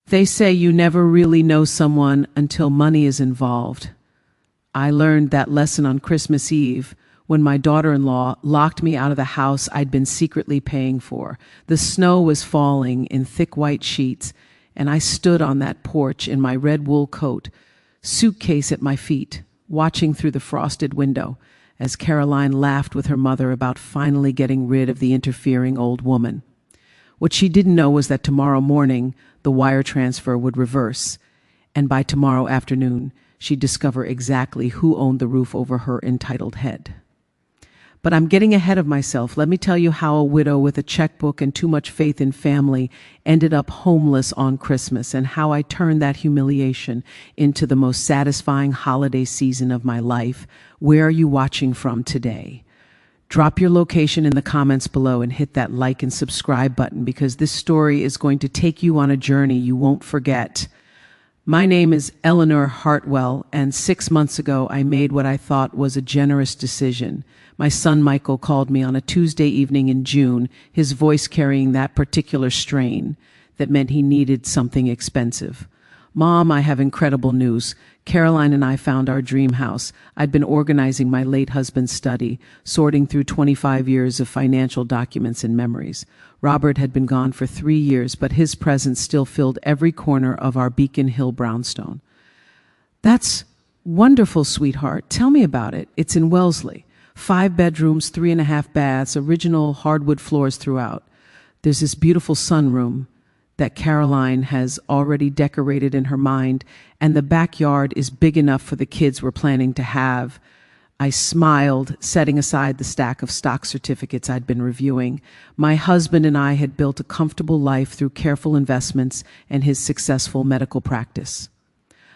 They say you never really know someone until money is involved. I learned that lesson on Christmas Eve when my daughter-in-law locked me out of the house I'd been secretly paying for. The snow was falling in thick white sheets, and I stood on that porch in my red wool coat, suitcase at my feet, watching through the frosted window as Caroline laughed with her mother about finally getting rid of the interfering old woman. What she didn't know was that tomorrow morning the wire transfer would reverse, and by tomorrow afternoon she'd discover exactly who owned the roof over her entitled head. But I'm getting ahead of myself. Let me tell you how a widow with a checkbook and too much faith in family ended up homeless on Christmas, and how I turned that humiliation into the most satisfying holiday season of my life. Where are you watching from today? Drop your location in the comments below and hit that like and subscribe button, because this story is going to take you on a journey you won't forget. My name is Eleanor Hartwell, and 6 months ago I made what I thought was a generous decision. My son Michael called me on a Tuesday evening in June, his voice carrying that particular strain that meant he needed something expensive. "Mom, I have incredible news. Caroline and I found our dream house. I'd been organizing my late husband's study, sorting through 25 years of financial documents and memories. Robert had been gone for 3 years, but his presence still filled every corner of our Beacon Hill brownstone." "That's wonderful, sweetheart. Tell me about it." "It's in Wellesley. 5 bedrooms, 3.5 baths, original hardwood floors throughout. There's this beautiful sunroom that Caroline has already decorated in her mind, and the backyard is big enough for the kids we're planning to have." I smiled, setting aside the stack of stock certificates I'd been reviewing. My husband and I had built a comfortable life through careful investments and his successful medical practice.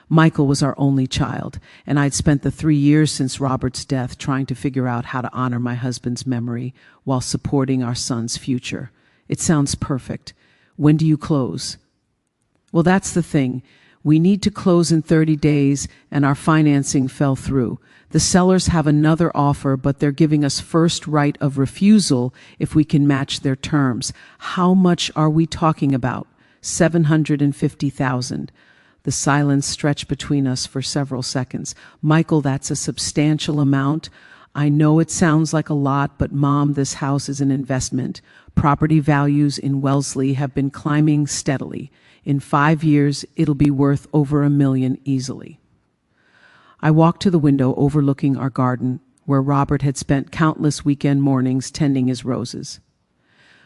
Michael was our only child, and I'd spent the 3 years since Robert's death trying to figure out how to honor my husband's memory while supporting our son's future. "It sounds perfect. When do you close?" "Well, that's the thing. We need to close in 30 days, and our financing fell through. The sellers have another offer, but they're giving us first right of refusal if we can match their terms." "How much are we talking about?" $750,000. The silence stretched between us for several seconds. "Michael, that's a substantial amount. I know it sounds like a lot, but Mom, this house is an investment. Property values in Wellesley have been climbing steadily. In 5 years, it'll be worth over $1 million easily." I walked to the window overlooking our garden, where Robert had spent countless weekend mornings tending his roses.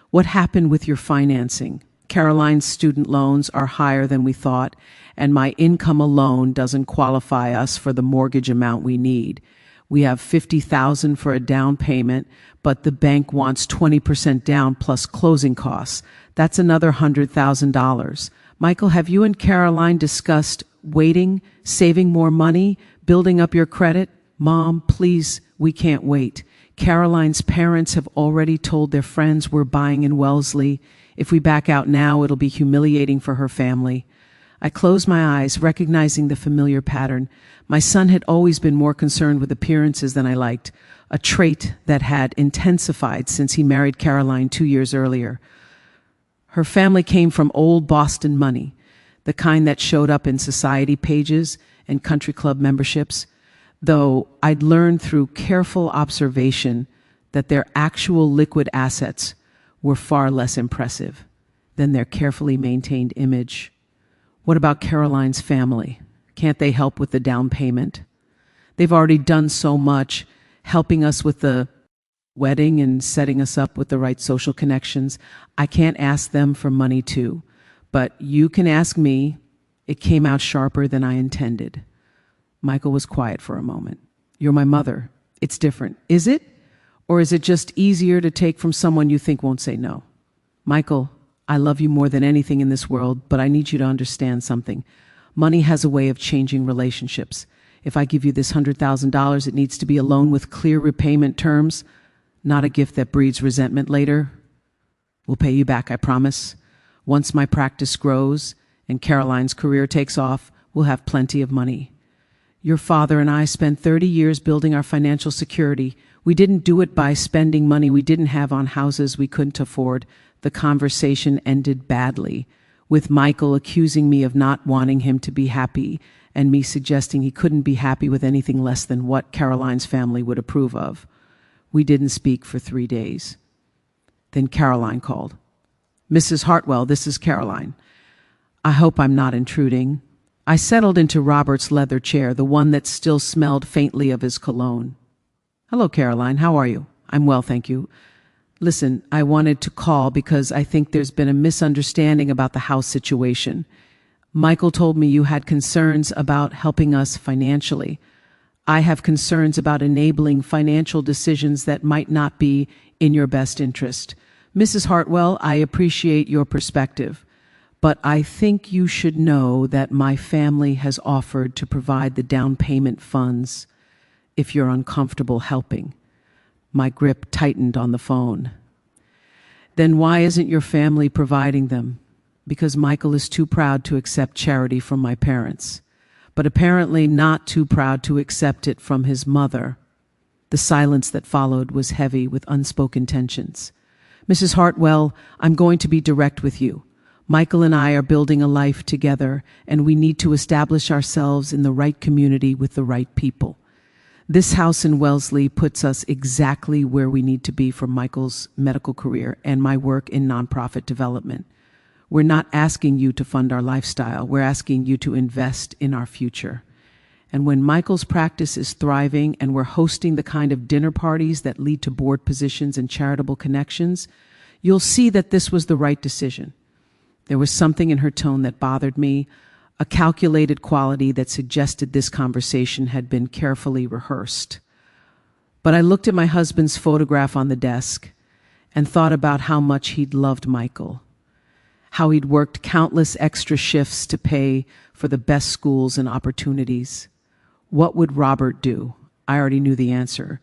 "What happened with your financing?" "Caroline's student loans are higher than we thought, and my income alone doesn't qualify us for the mortgage amount we need. We have $50,000 for a down payment, but the bank wants 20% down plus closing costs. That's another $100,000. "Michael, have you and Caroline discussed waiting, saving more money, building up your credit?" "Mom, please, we can't wait. Caroline's parents have already told their friends we're buying in Wellesley. If we back out now, it'll be humiliating for her family." I closed my eyes, recognizing the familiar pattern. My son had always been more concerned with appearances than I liked, a trait that had intensified since he married Caroline 2 years earlier. Her family came from old Boston money, the kind that showed up in society pages and country club memberships, though I'd learned through careful observation that their actual liquid assets were far less impressive than their carefully maintained image. "What about Caroline's family? Can't they help with the down payment?" "They've already done so much, helping us with the wedding and setting us up with the right social connections. I can't ask them for money too, but you can ask me." It came out sharper than I intended. Michael was quiet for a moment. "You're my mother. It's different. Is it? Or is it just easier to take from someone you think won't say no?" "Michael, I love you more than anything in this world, but I need you to understand something. Money has a way of changing relationships. If I give you this $100,000, it needs to be a loan with clear repayment terms, not a gift that breeds resentment later. We'll pay you back, I promise. Once my practice grows and Caroline's career takes off, we'll have plenty of money. Your father and I spent 30 years building our financial security. We didn't do it by spending money we didn't have on houses we couldn't afford." The conversation ended badly. with Michael accusing me of not wanting him to be happy and me suggesting he couldn't be happy with anything less than what Caroline's family would approve of. We didn't speak for 3 days. Then Caroline called. "Mrs. Hartwell, this is Caroline. I hope I'm not intruding." I settled into Robert's leather chair, the one that still smelled faintly of his cologne. "Hello, Caroline. How are you?" "I'm well, thank you. Listen, I wanted to call because I think there's been a misunderstanding about the house situation. Michael told me you had concerns about helping us financially. I have concerns about enabling financial decisions that might not be in your best interest. Mrs. Hartwell, I appreciate your perspective, but I think you should know that my family has offered to provide the down payment funds if you're uncomfortable helping." My grip tightened on the phone. "Then why isn't your family providing them?" "Because Michael is too proud to accept charity from my parents, but apparently not too proud to accept it from his mother." The silence that followed was heavy with unspoken tensions. "Mrs. Hartwell, I'm going to be direct with you. Michael and I are building a life together, and we need to establish ourselves in the right community with the right people. This house in Wellesley puts us exactly where we need to be for Michael's medical career and my work in nonprofit development. We're not asking you to fund our lifestyle. We're asking you to invest in our future. And when Michael's practice is thriving and we're hosting the kind of dinner parties that lead to board positions and charitable connections, you'll see that this was the right decision." There was something in her tone that bothered me, a calculated quality that suggested this conversation had been carefully rehearsed. But I looked at my husband's photograph on the desk and thought about how much he'd loved Michael, how he'd worked countless extra shifts to pay for the best schools and opportunities. What would Robert do? I already knew the answer.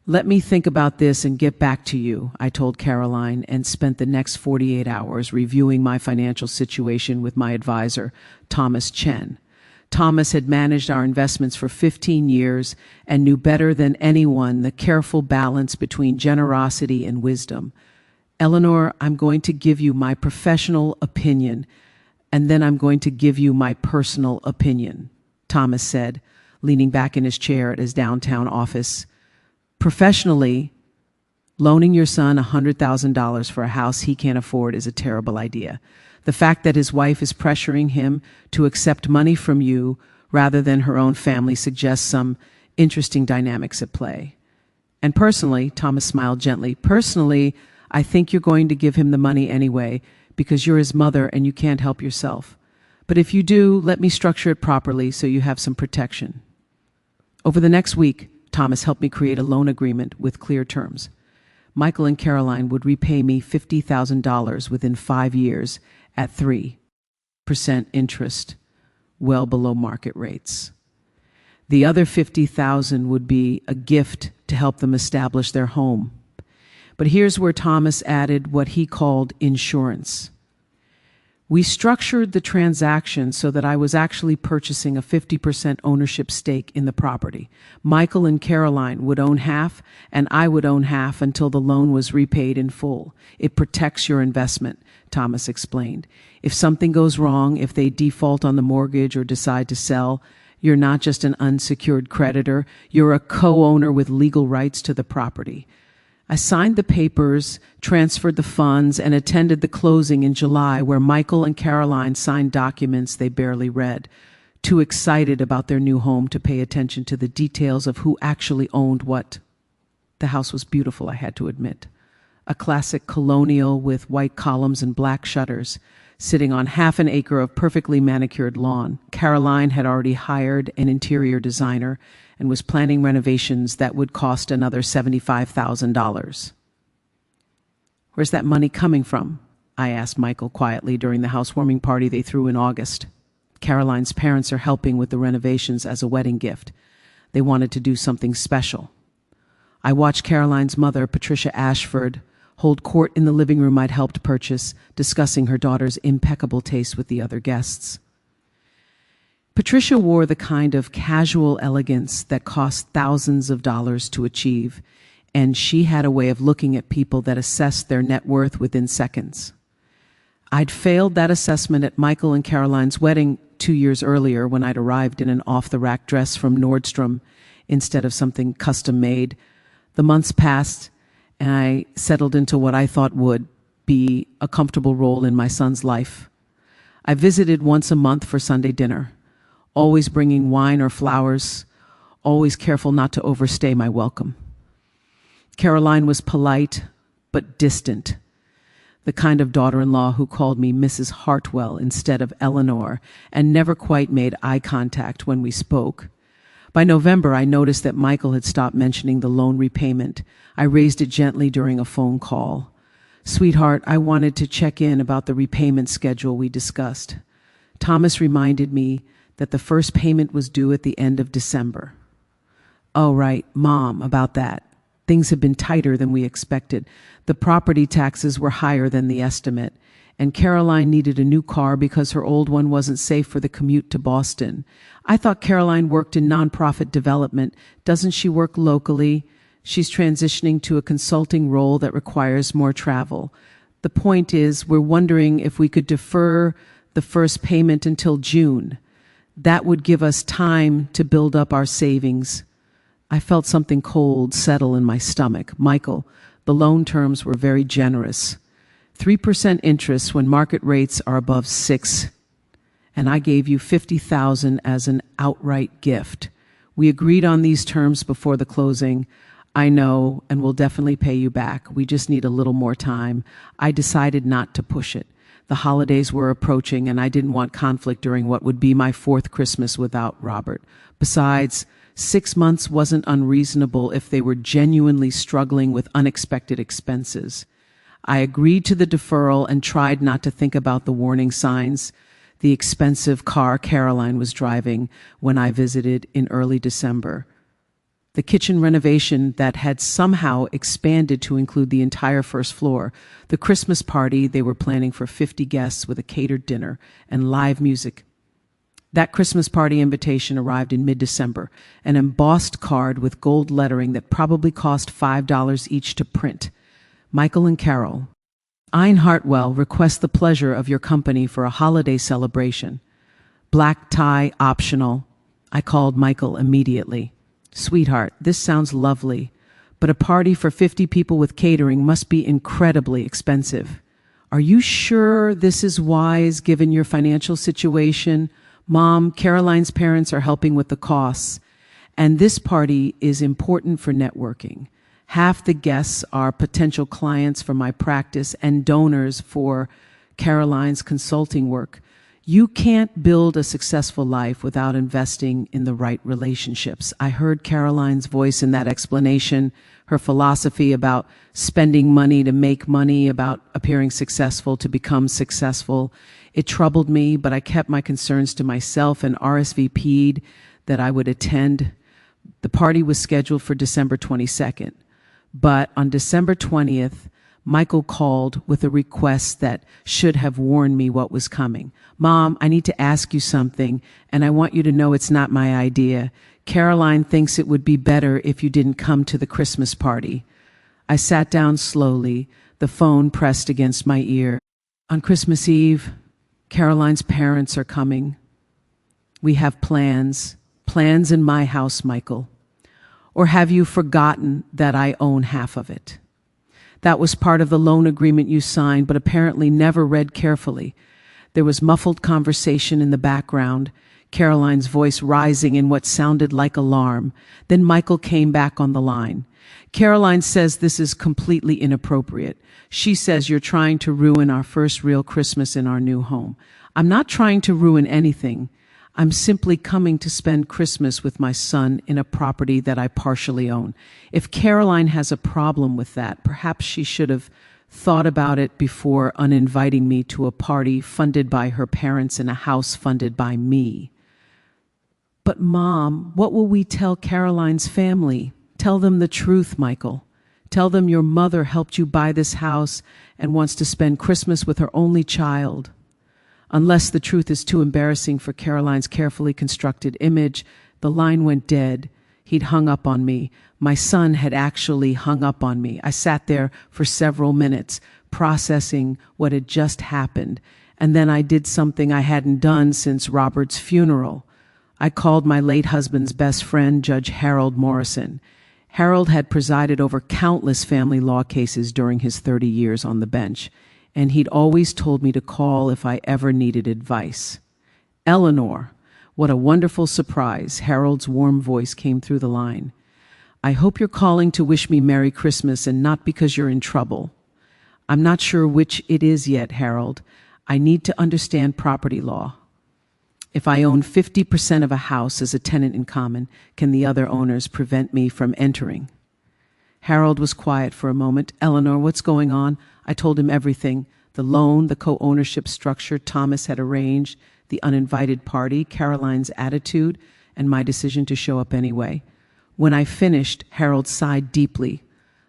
"Let me think about this and get back to you," I told Caroline, and spent the next 48 hours reviewing my financial situation with my advisor, Thomas Chen. Thomas had managed our investments for 15 years and knew better than anyone the careful balance between generosity and wisdom. "Eleanor, I'm going to give you my professional opinion, and then I'm going to give you my personal opinion," Thomas said, leaning back in his chair at his downtown office. "Professionally, loaning your son $100,000 for a house he can't afford is a terrible idea. The fact that his wife is pressuring him to accept money from you rather than her own family suggests some interesting dynamics at play. And personally," Thomas smiled gently, "personally, I think you're going to give him the money anyway because you're his mother and you can't help yourself. But if you do, let me structure it properly so you have some protection." Over the next week, Thomas helped me create a loan agreement with clear terms. Michael and Caroline would repay me $50,000 within 5 years at 3% interest, well below market rates. The other $50,000 would be a gift to help them establish their home. But here's where Thomas added what he called insurance. We structured the transaction so that I was actually purchasing a 50% ownership stake in the property. Michael and Caroline would own half, and I would own half until the loan was repaid in full. "It protects your investment," Thomas explained. "If something goes wrong, if they default on the mortgage or decide to sell, you're not just an unsecured creditor, you're a co-owner with legal rights to the property." I signed the papers, transferred the funds, and attended the closing in July, where Michael and Caroline signed documents they barely read, too excited about their new home to pay attention to the details of who actually owned what. The house was beautiful, I had to admit. A classic colonial with white columns and black shutters, sitting on half an acre of perfectly manicured lawn. Caroline had already hired an interior designer and was planning renovations that would cost another $75,000. "Where's that money coming from?" I asked Michael quietly during the housewarming party they threw in August. "Caroline's parents are helping with the renovations as a wedding gift. They wanted to do something special." I watched Caroline's mother, Patricia Ashford, hold court in the living room I'd helped purchase, discussing her daughter's impeccable taste with the other guests. Patricia wore the kind of casual elegance that cost thousands of dollars to achieve, and she had a way of looking at people that assessed their net worth within seconds. I'd failed that assessment at Michael and Caroline's wedding 2 years earlier when I'd arrived in an off-the-rack dress from Nordstrom instead of something custom-made. The months passed, and I settled into what I thought would be a comfortable role in my son's life. I visited once a month for Sunday dinner, always bringing wine or flowers, always careful not to overstay my welcome. Caroline was polite but distant, the kind of daughter-in-law who called me Mrs. Hartwell instead of Eleanor and never quite made eye contact when we spoke. By November, I noticed that Michael had stopped mentioning the loan repayment. I raised it gently during a phone call. "Sweetheart, I wanted to check in about the repayment schedule we discussed. Thomas reminded me that the first payment was due at the end of December." "Oh, right, Mom, about that. Things have been tighter than we expected. The property taxes were higher than the estimate, and Caroline needed a new car because her old one wasn't safe for the commute to Boston. I thought Caroline worked in nonprofit development. Doesn't she work locally? She's transitioning to a consulting role that requires more travel. The point is, we're wondering if we could defer the first payment until June. That would give us time to build up our savings." I felt something cold settle in my stomach. "Michael, the loan terms were very generous. 3% interest when market rates are above 6, and I gave you $50,000 as an outright gift. We agreed on these terms before the closing. I know, and we'll definitely pay you back. We just need a little more time." I decided not to push it. The holidays were approaching, and I didn't want conflict during what would be my 4th Christmas without Robert. Besides, 6 months wasn't unreasonable if they were genuinely struggling with unexpected expenses. I agreed to the deferral and tried not to think about the warning signs, the expensive car Caroline was driving when I visited in early December, the kitchen renovation that had somehow expanded to include the entire first floor, the Christmas party they were planning for 50 guests with a catered dinner and live music. That Christmas party invitation arrived in mid-December, an embossed card with gold lettering that probably cost $5 each to print. "Michael and Carol, Aunt Hartwell requests the pleasure of your company for a holiday celebration. Black tie optional." I called Michael immediately. "Sweetheart, this sounds lovely, but a party for 50 people with catering must be incredibly expensive. Are you sure this is wise given your financial situation? Mom, Caroline's parents are helping with the costs, and this party is important for networking. Half the guests are potential clients for my practice and donors for Caroline's consulting work. You can't build a successful life without investing in the right relationships." I heard Caroline's voice in that explanation, her philosophy about spending money to make money, about appearing successful to become successful. It troubled me, but I kept my concerns to myself and RSVP'd that I would attend. The party was scheduled for December 22nd, but on December 20th, Michael called with a request that should have warned me what was coming. "Mom, I need to ask you something, and I want you to know it's not my idea. Caroline thinks it would be better if you didn't come to the Christmas party." I sat down slowly, the phone pressed against my ear. "On Christmas Eve, Caroline's parents are coming. We have plans in my house, Michael. Or have you forgotten that I own half of it? That was part of the loan agreement you signed, but apparently never read carefully." There was muffled conversation in the background, Caroline's voice rising in what sounded like alarm. Then Michael came back on the line. "Caroline says this is completely inappropriate. She says you're trying to ruin our first real Christmas in our new home." "I'm not trying to ruin anything. I'm simply coming to spend Christmas with my son in a property that I partially own. If Caroline has a problem with that, perhaps she should have thought about it before uninviting me to a party funded by her parents in a house funded by me." "But Mom, what will we tell Caroline's family?" "Tell them the truth, Michael. Tell them your mother helped you buy this house and wants to spend Christmas with her only child. Unless the truth is too embarrassing for Caroline's carefully constructed image." The line went dead. He'd hung up on me. My son had actually hung up on me. I sat there for several minutes, processing what had just happened. And then I did something I hadn't done since Robert's funeral. I called my late husband's best friend, Judge Harold Morrison. Harold had presided over countless family law cases during his 30 years on the bench, and he'd always told me to call if I ever needed advice. "Eleanor," what a wonderful surprise. Harold's warm voice came through the line. "I hope you're calling to wish me Merry Christmas and not because you're in trouble." "I'm not sure which it is yet, Harold. I need to understand property law. If I own 50% of a house as a tenant in common, can the other owners prevent me from entering?" Harold was quiet for a moment. "Eleanor, what's going on?" I told him everything: the loan, the co-ownership structure Thomas had arranged, the uninvited party, Caroline's attitude, and my decision to show up anyway. When I finished, Harold sighed deeply.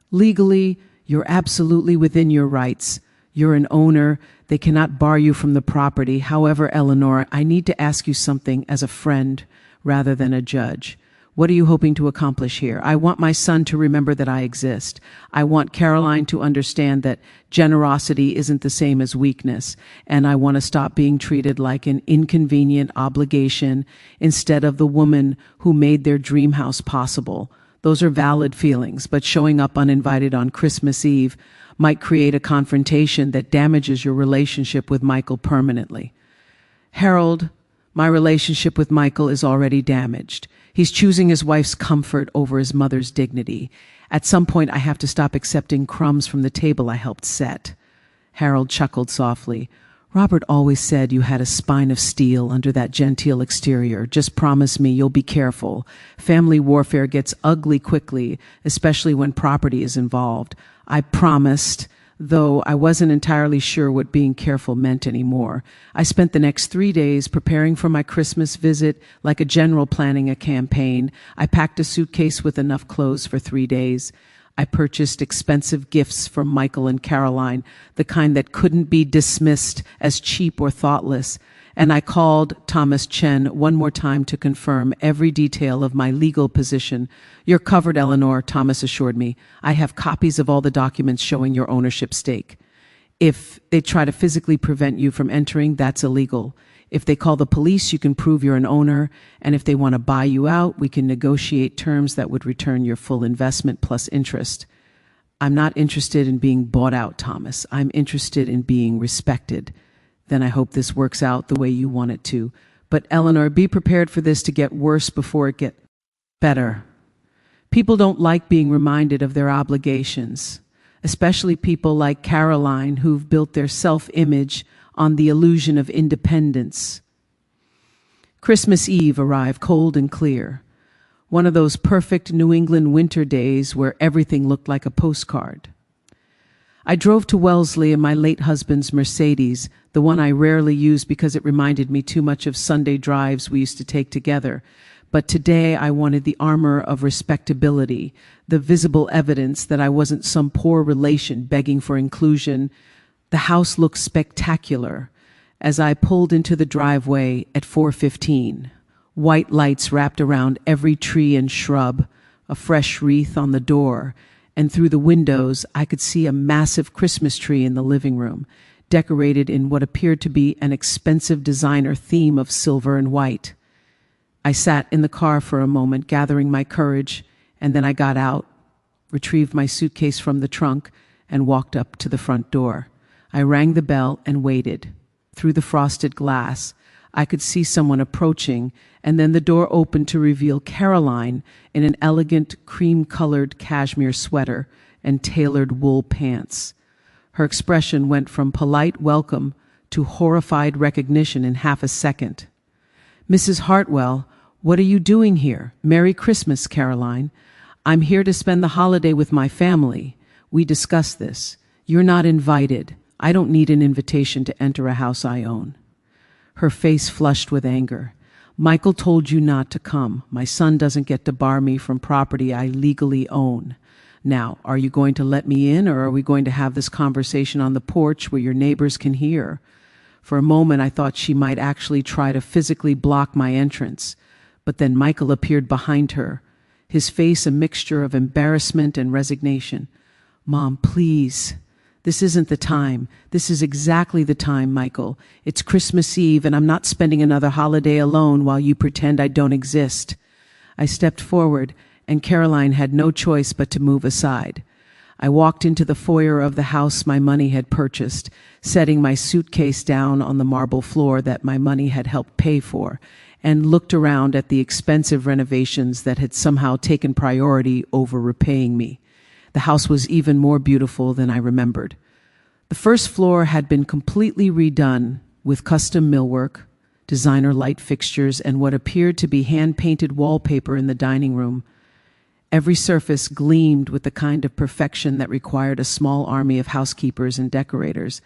"Legally, you're absolutely within your rights. You're an owner. They cannot bar you from the property. However, Eleanor, I need to ask you something as a friend rather than a judge. What are you hoping to accomplish here?" "I want my son to remember that I exist. I want Caroline to understand that generosity isn't the same as weakness, and I want to stop being treated like an inconvenient obligation instead of the woman who made their dream house possible." Those are valid feelings, but showing up uninvited on Christmas Eve might create a confrontation that damages your relationship with Michael permanently. "Harold, my relationship with Michael is already damaged. He's choosing his wife's comfort over his mother's dignity. At some point, I have to stop accepting crumbs from the table I helped set." Harold chuckled softly. "Robert always said you had a spine of steel under that genteel exterior. Just promise me you'll be careful. Family warfare gets ugly quickly, especially when property is involved." I promised, though I wasn't entirely sure what being careful meant anymore. I spent the next 3 days preparing for my Christmas visit like a general planning a campaign. I packed a suitcase with enough clothes for 3 days. I purchased expensive gifts for Michael and Caroline, the kind that couldn't be dismissed as cheap or thoughtless. And I called Thomas Chen one more time to confirm every detail of my legal position. "You're covered, Eleanor," Thomas assured me. "I have copies of all the documents showing your ownership stake. If they try to physically prevent you from entering, that's illegal. If they call the police, you can prove you're an owner. And if they want to buy you out, we can negotiate terms that would return your full investment plus interest." "I'm not interested in being bought out, Thomas. I'm interested in being respected." "Then I hope this works out the way you want it to. But Eleanor, be prepared for this to get worse before it gets better. People don't like being reminded of their obligations, especially people like Caroline who've built their self-image on the illusion of independence." Christmas Eve arrived cold and clear, one of those perfect New England winter days where everything looked like a postcard. I drove to Wellesley in my late husband's Mercedes, the one I rarely used because it reminded me too much of Sunday drives we used to take together. But today I wanted the armor of respectability, the visible evidence that I wasn't some poor relation begging for inclusion. The house looked spectacular as I pulled into the driveway at 4:15. White lights wrapped around every tree and shrub, a fresh wreath on the door, and through the windows I could see a massive Christmas tree in the living room, decorated in what appeared to be an expensive designer theme of silver and white. I sat in the car for a moment, gathering my courage, and then I got out, retrieved my suitcase from the trunk, and walked up to the front door. I rang the bell and waited. Through the frosted glass, I could see someone approaching, and then the door opened to reveal Caroline in an elegant cream-colored cashmere sweater and tailored wool pants. Her expression went from polite welcome to horrified recognition in half a second. "Mrs. Hartwell, what are you doing here? Merry Christmas, Caroline. I'm here to spend the holiday with my family. We discussed this. You're not invited. I don't need an invitation to enter a house I own." Her face flushed with anger. "Michael told you not to come. My son doesn't get to bar me from property I legally own. Now, are you going to let me in, or are we going to have this conversation on the porch where your neighbors can hear?" For a moment, I thought she might actually try to physically block my entrance. But then Michael appeared behind her, his face a mixture of embarrassment and resignation. "Mom, please. This isn't the time. This is exactly the time, Michael. It's Christmas Eve, and I'm not spending another holiday alone while you pretend I don't exist." I stepped forward, and Caroline had no choice but to move aside. I walked into the foyer of the house my money had purchased, setting my suitcase down on the marble floor that my money had helped pay for, and looked around at the expensive renovations that had somehow taken priority over repaying me. The house was even more beautiful than I remembered. The first floor had been completely redone with custom millwork, designer light fixtures, and what appeared to be hand-painted wallpaper in the dining room. Every surface gleamed with the kind of perfection that required a small army of housekeepers and decorators.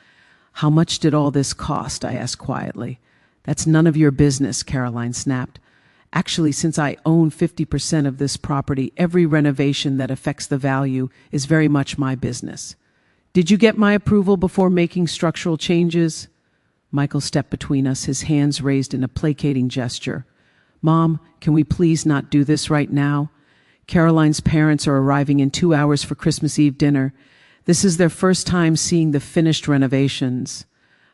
"How much did all this cost?" I asked quietly. "That's none of your business," Caroline snapped. "Actually, since I own 50% of this property, every renovation that affects the value is very much my business. Did you get my approval before making structural changes?" Michael stepped between us, his hands raised in a placating gesture. "Mom, can we please not do this right now? Caroline's parents are arriving in 2 hours for Christmas Eve dinner. This is their first time seeing the finished renovations.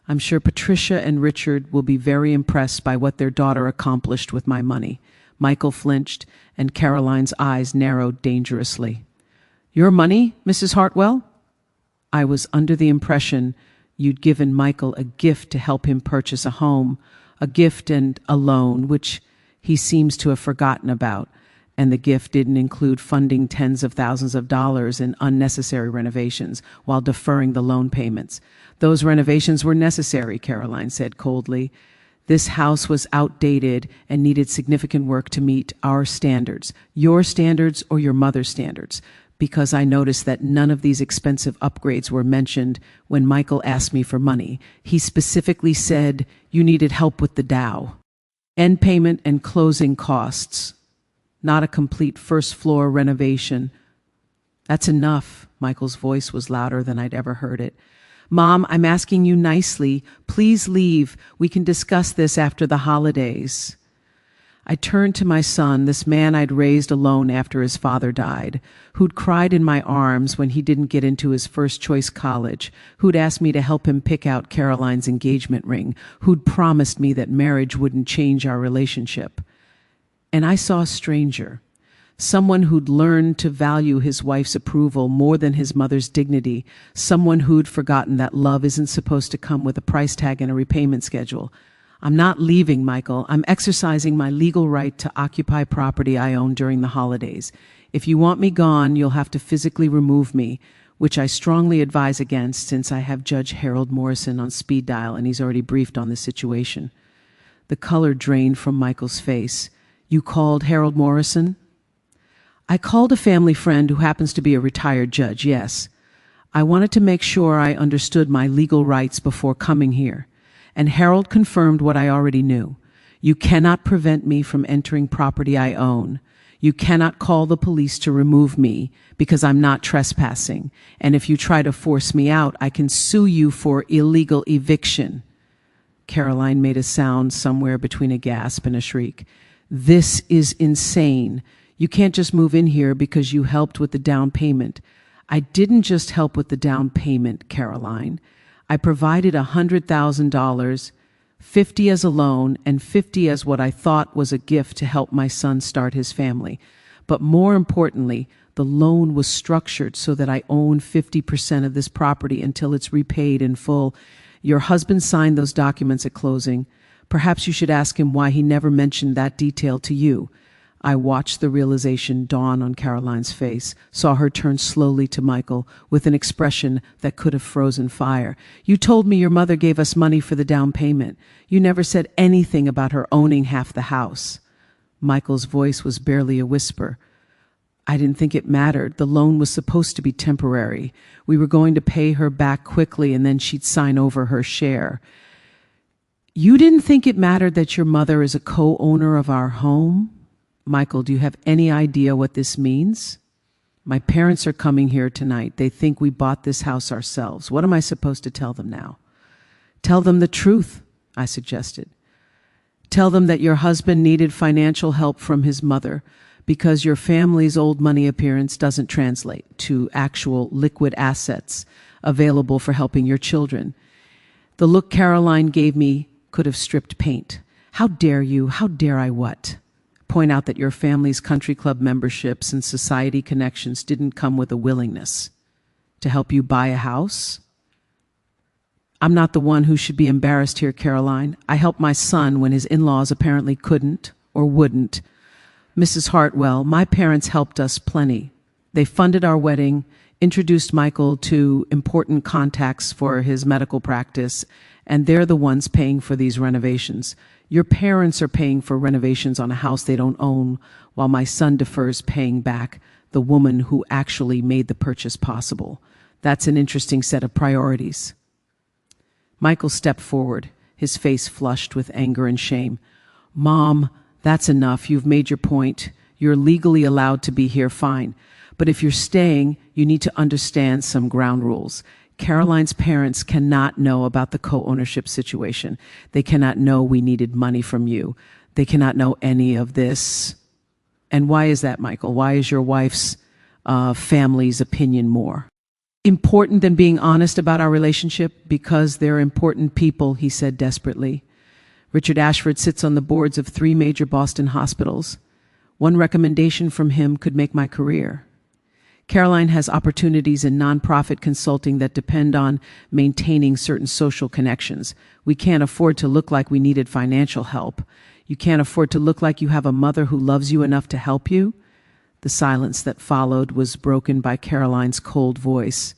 I'm sure Patricia and Richard will be very impressed by what their daughter accomplished with my money." Michael flinched, and Caroline's eyes narrowed dangerously. "Your money, Mrs. Hartwell?" "I was under the impression you'd given Michael a gift to help him purchase a home, a gift and a loan, which he seems to have forgotten about. And the gift didn't include funding tens of thousands of dollars in unnecessary renovations while deferring the loan payments. Those renovations were necessary," Caroline said coldly. "This house was outdated and needed significant work to meet our standards, your standards or your mother's standards, because I noticed that none of these expensive upgrades were mentioned when Michael asked me for money. He specifically said you needed help with the Dow, end payment and closing costs, not a complete first-floor renovation." "That's enough." Michael's voice was louder than I'd ever heard it. "Mom, I'm asking you nicely. Please leave. We can discuss this after the holidays." I turned to my son, this man I'd raised alone after his father died, who'd cried in my arms when he didn't get into his first-choice college, who'd asked me to help him pick out Caroline's engagement ring, who'd promised me that marriage wouldn't change our relationship. And I saw a stranger, someone who'd learned to value his wife's approval more than his mother's dignity, someone who'd forgotten that love isn't supposed to come with a price tag and a repayment schedule. "I'm not leaving, Michael. I'm exercising my legal right to occupy property I own during the holidays. If you want me gone, you'll have to physically remove me, which I strongly advise against since I have Judge Harold Morrison on speed dial and he's already briefed on the situation." The color drained from Michael's face. "You called Harold Morrison?" "I called a family friend who happens to be a retired judge, yes. I wanted to make sure I understood my legal rights before coming here. And Harold confirmed what I already knew. You cannot prevent me from entering property I own. You cannot call the police to remove me because I'm not trespassing. And if you try to force me out, I can sue you for illegal eviction." Caroline made a sound somewhere between a gasp and a shriek. "This is insane. You can't just move in here because you helped with the down payment." "I didn't just help with the down payment, Caroline. I provided $100,000, 50 as a loan, and 50 as what I thought was a gift to help my son start his family. But more importantly, the loan was structured so that I own 50% of this property until it's repaid in full. Your husband signed those documents at closing. Perhaps you should ask him why he never mentioned that detail to you." I watched the realization dawn on Caroline's face, saw her turn slowly to Michael with an expression that could have frozen fire. "You told me your mother gave us money for the down payment. You never said anything about her owning half the house." Michael's voice was barely a whisper. "I didn't think it mattered. The loan was supposed to be temporary. We were going to pay her back quickly and then she'd sign over her share." "You didn't think it mattered that your mother is a co-owner of our home?" "Michael, do you have any idea what this means? My parents are coming here tonight. They think we bought this house ourselves. What am I supposed to tell them now?" "Tell them the truth," I suggested. "Tell them that your husband needed financial help from his mother because your family's old money appearance doesn't translate to actual liquid assets available for helping your children. The look Caroline gave me could have stripped paint. How dare you? How dare I what? Point out that your family's country club memberships and society connections didn't come with a willingness to help you buy a house? I'm not the one who should be embarrassed here, Caroline. I helped my son when his in-laws apparently couldn't or wouldn't. Mrs. Hartwell, my parents helped us plenty. They funded our wedding, introduced Michael to important contacts for his medical practice, and they're the ones paying for these renovations. Your parents are paying for renovations on a house they don't own, while my son defers paying back the woman who actually made the purchase possible. That's an interesting set of priorities. Michael stepped forward, his face flushed with anger and shame. Mom, that's enough. You've made your point. You're legally allowed to be here, fine. But if you're staying, you need to understand some ground rules. Caroline's parents cannot know about the co-ownership situation. They cannot know we needed money from you. They cannot know any of this. And why is that, Michael? Why is your wife's family's opinion more important than being honest about our relationship? Because they're important people, he said desperately. Richard Ashford sits on the boards of 3 major Boston hospitals. One recommendation from him could make my career. Caroline has opportunities in nonprofit consulting that depend on maintaining certain social connections. We can't afford to look like we needed financial help. You can't afford to look like you have a mother who loves you enough to help you. The silence that followed was broken by Caroline's cold voice.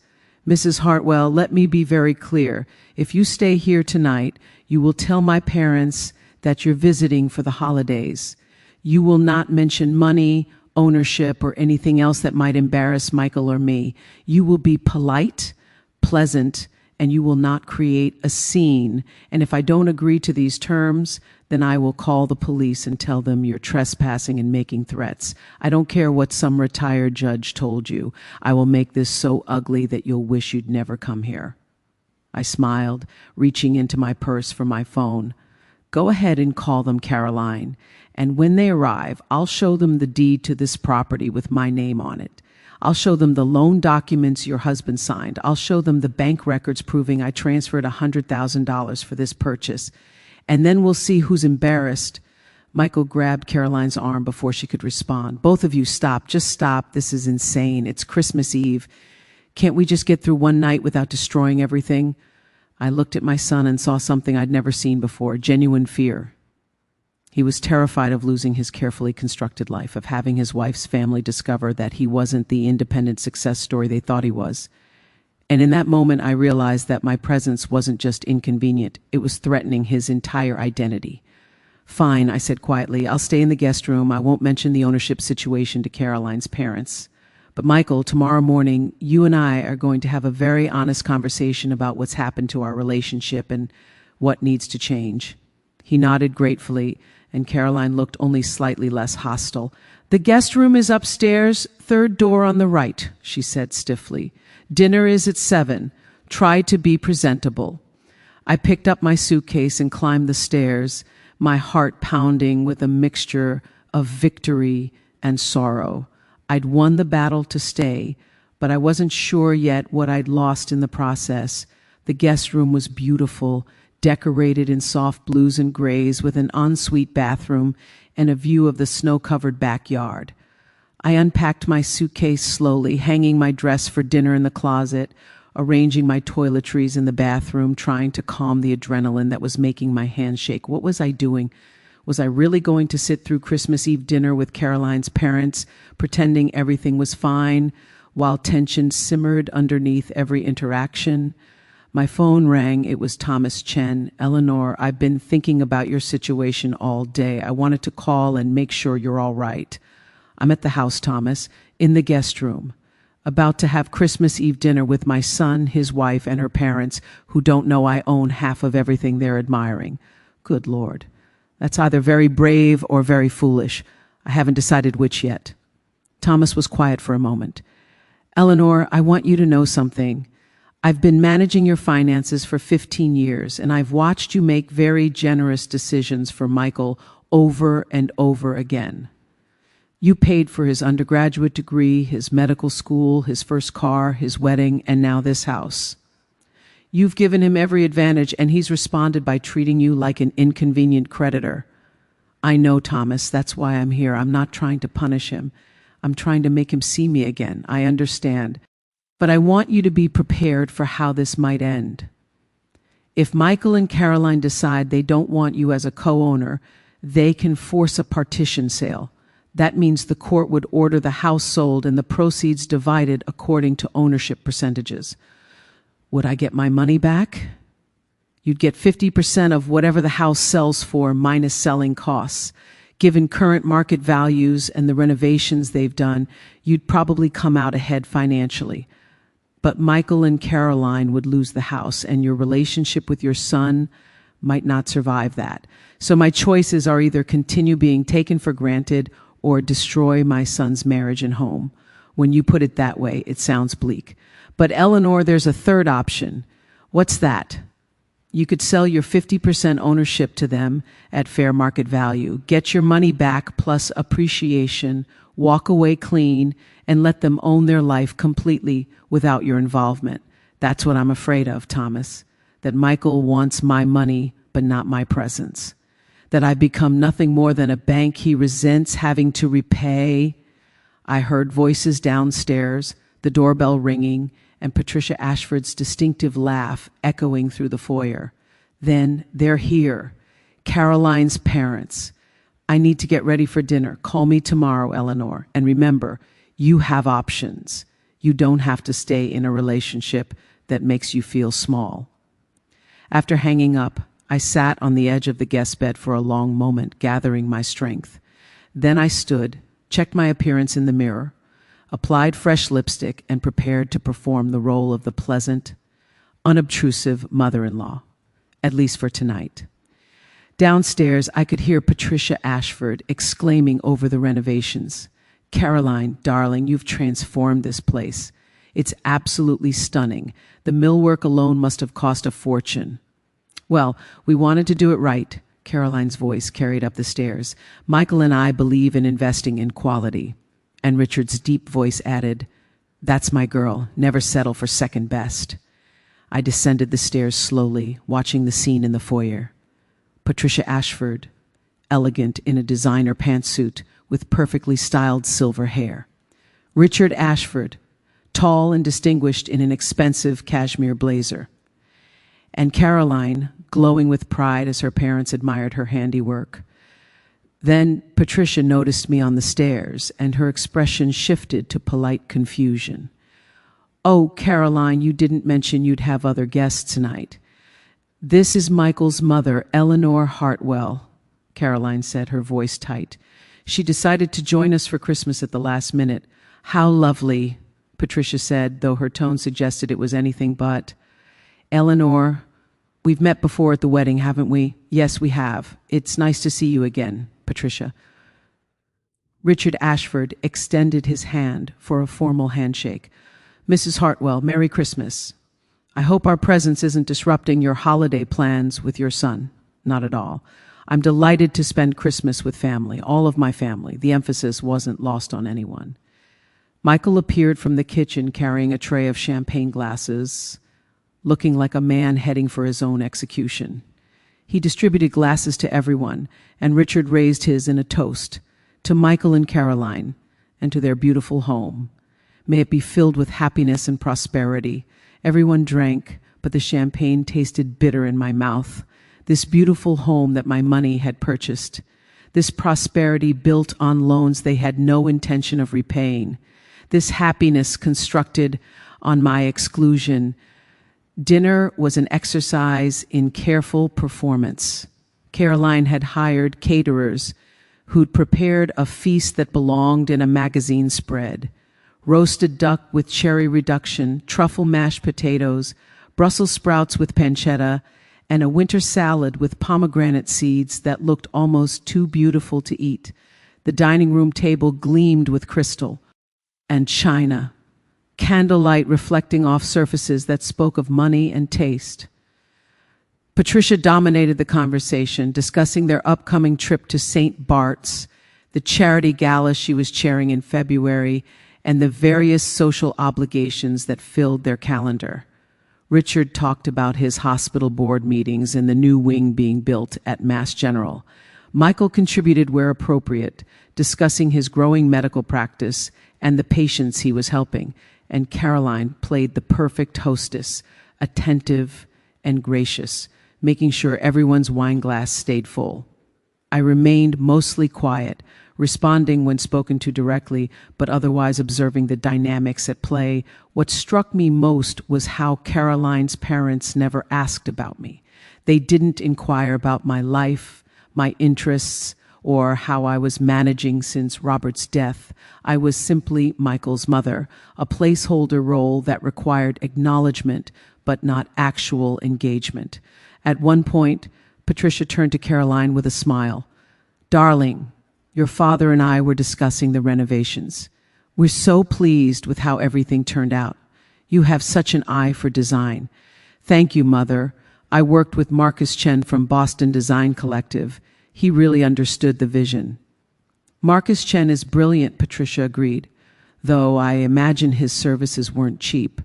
Mrs. Hartwell, let me be very clear. If you stay here tonight, you will tell my parents that you're visiting for the holidays. You will not mention money, ownership, or anything else that might embarrass Michael or me. You will be polite, pleasant, and you will not create a scene. And if I don't agree to these terms, then I will call the police and tell them you're trespassing and making threats. I don't care what some retired judge told you. I will make this so ugly that you'll wish you'd never come here. I smiled, reaching into my purse for my phone. Go ahead and call them, Caroline. And when they arrive, I'll show them the deed to this property with my name on it. I'll show them the loan documents your husband signed. I'll show them the bank records proving I transferred $100,000 for this purchase. And then we'll see who's embarrassed. Michael grabbed Caroline's arm before she could respond. Both of you stop. Just stop. This is insane. It's Christmas Eve. Can't we just get through one night without destroying everything? I looked at my son and saw something I'd never seen before, genuine fear. He was terrified of losing his carefully constructed life, of having his wife's family discover that he wasn't the independent success story they thought he was. And in that moment, I realized that my presence wasn't just inconvenient, it was threatening his entire identity. Fine, I said quietly, I'll stay in the guest room. I won't mention the ownership situation to Caroline's parents. But Michael, tomorrow morning, you and I are going to have a very honest conversation about what's happened to our relationship and what needs to change. He nodded gratefully, and Caroline looked only slightly less hostile. The guest room is upstairs, 3rd door on the right, she said stiffly. Dinner is at 7. Try to be presentable. I picked up my suitcase and climbed the stairs, my heart pounding with a mixture of victory and sorrow. I'd won the battle to stay, but I wasn't sure yet what I'd lost in the process. The guest room was beautiful, decorated in soft blues and grays with an ensuite bathroom and a view of the snow-covered backyard. I unpacked my suitcase slowly, hanging my dress for dinner in the closet, arranging my toiletries in the bathroom, trying to calm the adrenaline that was making my hands shake. What was I doing? Was I really going to sit through Christmas Eve dinner with Caroline's parents, pretending everything was fine, while tension simmered underneath every interaction? My phone rang. It was Thomas Chen. Eleanor, I've been thinking about your situation all day. I wanted to call and make sure you're all right. I'm at the house, Thomas, in the guest room, about to have Christmas Eve dinner with my son, his wife, and her parents, who don't know I own half of everything they're admiring. Good Lord. That's either very brave or very foolish. I haven't decided which yet. Thomas was quiet for a moment. Eleanor, I want you to know something. I've been managing your finances for 15 years, and I've watched you make very generous decisions for Michael over and over again. You paid for his undergraduate degree, his medical school, his first car, his wedding, and now this house. You've given him every advantage, and he's responded by treating you like an inconvenient creditor. I know, Thomas, that's why I'm here. I'm not trying to punish him. I'm trying to make him see me again. I understand. But I want you to be prepared for how this might end. If Michael and Caroline decide they don't want you as a co-owner, they can force a partition sale. That means the court would order the house sold and the proceeds divided according to ownership percentages. Would I get my money back? You'd get 50% of whatever the house sells for minus selling costs. Given current market values and the renovations they've done, you'd probably come out ahead financially. But Michael and Caroline would lose the house, and your relationship with your son might not survive that. So my choices are either continue being taken for granted or destroy my son's marriage and home. When you put it that way, it sounds bleak. But Eleanor, there's a third option. What's that? You could sell your 50% ownership to them at fair market value, get your money back plus appreciation, walk away clean, and let them own their life completely without your involvement. That's what I'm afraid of, Thomas, that Michael wants my money but not my presence, that I become nothing more than a bank he resents having to repay. I heard voices downstairs, the doorbell ringing, and Patricia Ashford's distinctive laugh echoing through the foyer. Then they're here, Caroline's parents. I need to get ready for dinner. Call me tomorrow, Eleanor. And remember, you have options. You don't have to stay in a relationship that makes you feel small. After hanging up, I sat on the edge of the guest bed for a long moment, gathering my strength. Then I stood, checked my appearance in the mirror, applied fresh lipstick, and prepared to perform the role of the pleasant, unobtrusive mother-in-law, at least for tonight. Downstairs, I could hear Patricia Ashford exclaiming over the renovations. Caroline, darling, you've transformed this place. It's absolutely stunning. The millwork alone must have cost a fortune. Well, we wanted to do it right, Caroline's voice carried up the stairs. Michael and I believe in investing in quality. And Richard's deep voice added, that's my girl, never settle for second best. I descended the stairs slowly, watching the scene in the foyer. Patricia Ashford, elegant in a designer pantsuit with perfectly styled silver hair. Richard Ashford, tall and distinguished in an expensive cashmere blazer. And Caroline, glowing with pride as her parents admired her handiwork. Then Patricia noticed me on the stairs, and her expression shifted to polite confusion. Oh, Caroline, you didn't mention you'd have other guests tonight. This is Michael's mother, Eleanor Hartwell, Caroline said, her voice tight. She decided to join us for Christmas at the last minute. How lovely, Patricia said, though her tone suggested it was anything but. Eleanor, we've met before at the wedding, haven't we? Yes, we have. It's nice to see you again, Patricia. Richard Ashford extended his hand for a formal handshake. Mrs. Hartwell, Merry Christmas. I hope our presence isn't disrupting your holiday plans with your son. Not at all. I'm delighted to spend Christmas with family, all of my family. The emphasis wasn't lost on anyone. Michael appeared from the kitchen carrying a tray of champagne glasses, looking like a man heading for his own execution. He distributed glasses to everyone, and Richard raised his in a toast to Michael and Caroline and to their beautiful home. May it be filled with happiness and prosperity. Everyone drank, but the champagne tasted bitter in my mouth. This beautiful home that my money had purchased. This prosperity built on loans they had no intention of repaying. This happiness constructed on my exclusion. Dinner was an exercise in careful performance. Caroline had hired caterers who'd prepared a feast that belonged in a magazine spread. Roasted duck with cherry reduction, truffle mashed potatoes, Brussels sprouts with pancetta, and a winter salad with pomegranate seeds that looked almost too beautiful to eat. The dining room table gleamed with crystal and china, candlelight reflecting off surfaces that spoke of money and taste. Patricia dominated the conversation, discussing their upcoming trip to St. Bart's, the charity gala she was chairing in February, and the various social obligations that filled their calendar. Richard talked about his hospital board meetings and the new wing being built at Mass General. Michael contributed where appropriate, discussing his growing medical practice and the patients he was helping, and Caroline played the perfect hostess, attentive and gracious, making sure everyone's wine glass stayed full. I remained mostly quiet, responding when spoken to directly, but otherwise observing the dynamics at play. What struck me most was how Caroline's parents never asked about me. They didn't inquire about my life, my interests, or how I was managing since Robert's death. I was simply Michael's mother, a placeholder role that required acknowledgement, but not actual engagement. At one point, Patricia turned to Caroline with a smile. "Darling, your father and I were discussing the renovations. We're so pleased with how everything turned out. You have such an eye for design." "Thank you, Mother. I worked with Marcus Chen from Boston Design Collective. He really understood the vision." "Marcus Chen is brilliant," Patricia agreed, "though I imagine his services weren't cheap."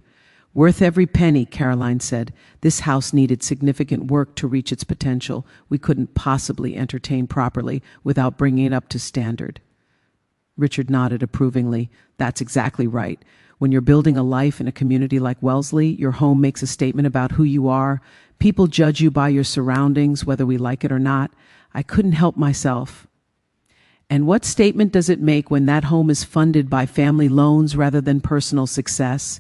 "Worth every penny," Caroline said. "This house needed significant work to reach its potential. We couldn't possibly entertain properly without bringing it up to standard." Richard nodded approvingly. "That's exactly right. When you're building a life in a community like Wellesley, your home makes a statement about who you are. People judge you by your surroundings, whether we like it or not. I couldn't help myself." "And what statement does it make when that home is funded by family loans rather than personal success?"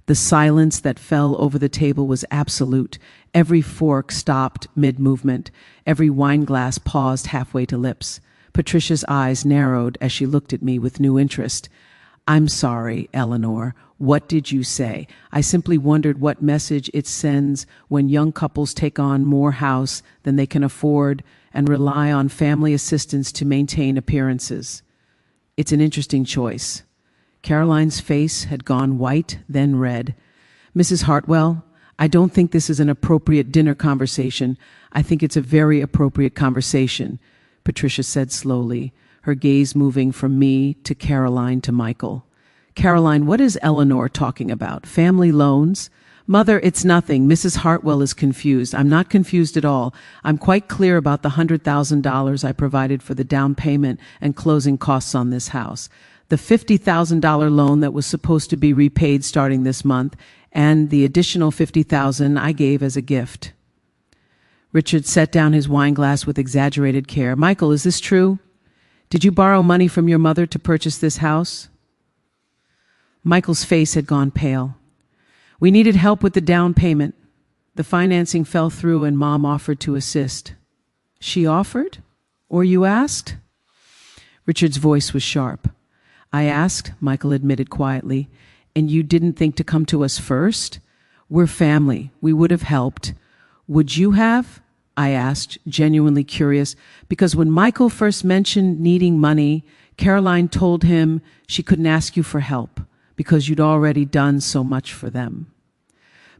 The silence that fell over the table was absolute. Every fork stopped mid-movement. Every wine glass paused halfway to lips. Patricia's eyes narrowed as she looked at me with new interest. "I'm sorry, Eleanor. What did you say? I simply wondered what message it sends when young couples take on more house than they can afford and rely on family assistance to maintain appearances." "It's an interesting choice." Caroline's face had gone white, then red. "Mrs. Hartwell, I don't think this is an appropriate dinner conversation. I think it's a very appropriate conversation," Patricia said slowly, her gaze moving from me to Caroline to Michael. "Caroline, what is Eleanor talking about? Family loans?" "Mother, it's nothing. Mrs. Hartwell is confused." "I'm not confused at all. I'm quite clear about the $100,000 I provided for the down payment and closing costs on this house. The $50,000 loan that was supposed to be repaid starting this month, and the additional $50,000 I gave as a gift." Richard set down his wine glass with exaggerated care. "Michael, is this true? Did you borrow money from your mother to purchase this house?" Michael's face had gone pale. "We needed help with the down payment. The financing fell through and Mom offered to assist." "She offered? Or you asked?" Richard's voice was sharp. "I asked," Michael admitted quietly. "And you didn't think to come to us first? We're family. We would have helped." "Would you have?" I asked, genuinely curious, because when Michael first mentioned needing money, Caroline told him she couldn't ask you for help because you'd already done so much for them.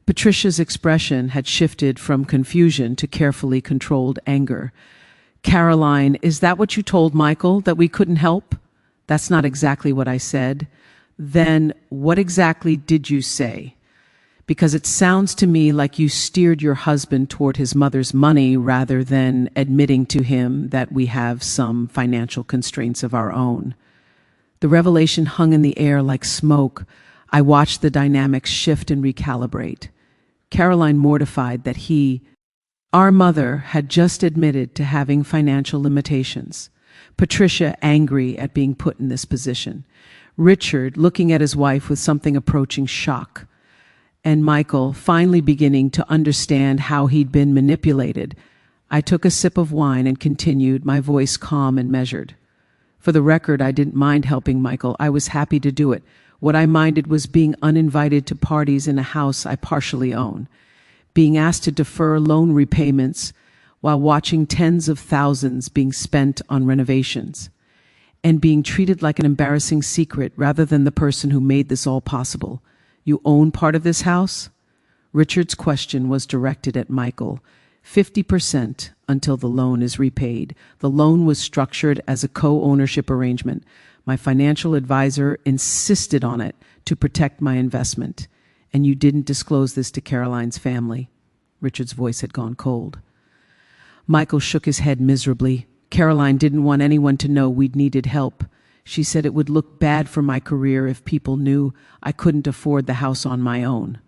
Patricia's expression had shifted from confusion to carefully controlled anger. "Caroline, is that what you told Michael, that we couldn't help?" "That's not exactly what I said." "Then what exactly did you say? Because it sounds to me like you steered your husband toward his mother's money rather than admitting to him that we have some financial constraints of our own." The revelation hung in the air like smoke. I watched the dynamics shift and recalibrate. Caroline mortified that our mother, had just admitted to having financial limitations. Patricia angry at being put in this position. Richard looking at his wife with something approaching shock. And Michael finally beginning to understand how he'd been manipulated. I took a sip of wine and continued, my voice calm and measured. For the record, I didn't mind helping Michael. I was happy to do it. What I minded was being uninvited to parties in a house I partially own, being asked to defer loan repayments while watching tens of thousands being spent on renovations, and being treated like an embarrassing secret rather than the person who made this all possible. "You own part of this house?" Richard's question was directed at Michael. 50% until the loan is repaid. The loan was structured as a co-ownership arrangement. My financial advisor insisted on it to protect my investment. And you didn't disclose this to Caroline's family. Richard's voice had gone cold. Michael shook his head miserably. Caroline didn't want anyone to know we'd needed help. She said it would look bad for my career if people knew I couldn't afford the house on my own.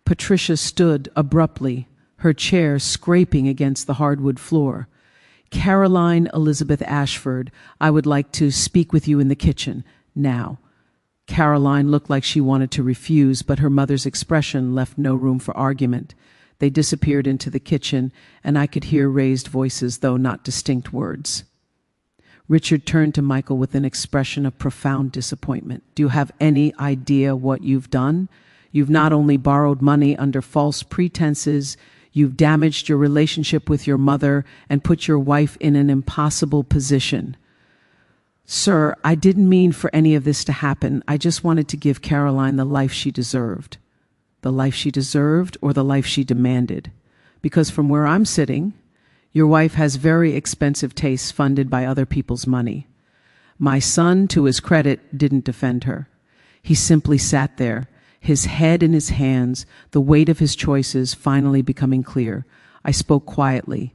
Patricia stood abruptly, her chair scraping against the hardwood floor. Caroline Elizabeth Ashford, I would like to speak with you in the kitchen, now. Caroline looked like she wanted to refuse, but her mother's expression left no room for argument. They disappeared into the kitchen, and I could hear raised voices, though not distinct words. Richard turned to Michael with an expression of profound disappointment. Do you have any idea what you've done? You've not only borrowed money under false pretenses, you've damaged your relationship with your mother and put your wife in an impossible position. Sir, I didn't mean for any of this to happen. I just wanted to give Caroline the life she deserved. The life she deserved or the life she demanded? Because from where I'm sitting, your wife has very expensive tastes funded by other people's money. My son, to his credit, didn't defend her. He simply sat there, his head in his hands, the weight of his choices finally becoming clear. I spoke quietly.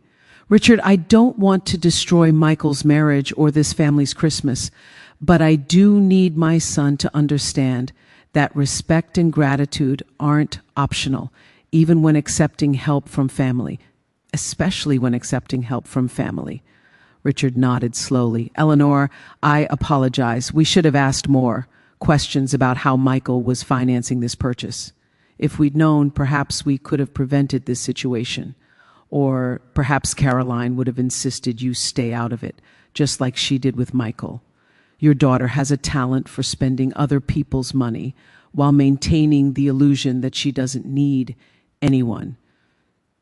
Richard, I don't want to destroy Michael's marriage or this family's Christmas, but I do need my son to understand that respect and gratitude aren't optional, even when accepting help from family, especially when accepting help from family. Richard nodded slowly. Eleanor, I apologize. We should have asked more questions about how Michael was financing this purchase. If we'd known, perhaps we could have prevented this situation. Or perhaps Caroline would have insisted you stay out of it, just like she did with Michael. Your daughter has a talent for spending other people's money while maintaining the illusion that she doesn't need anyone.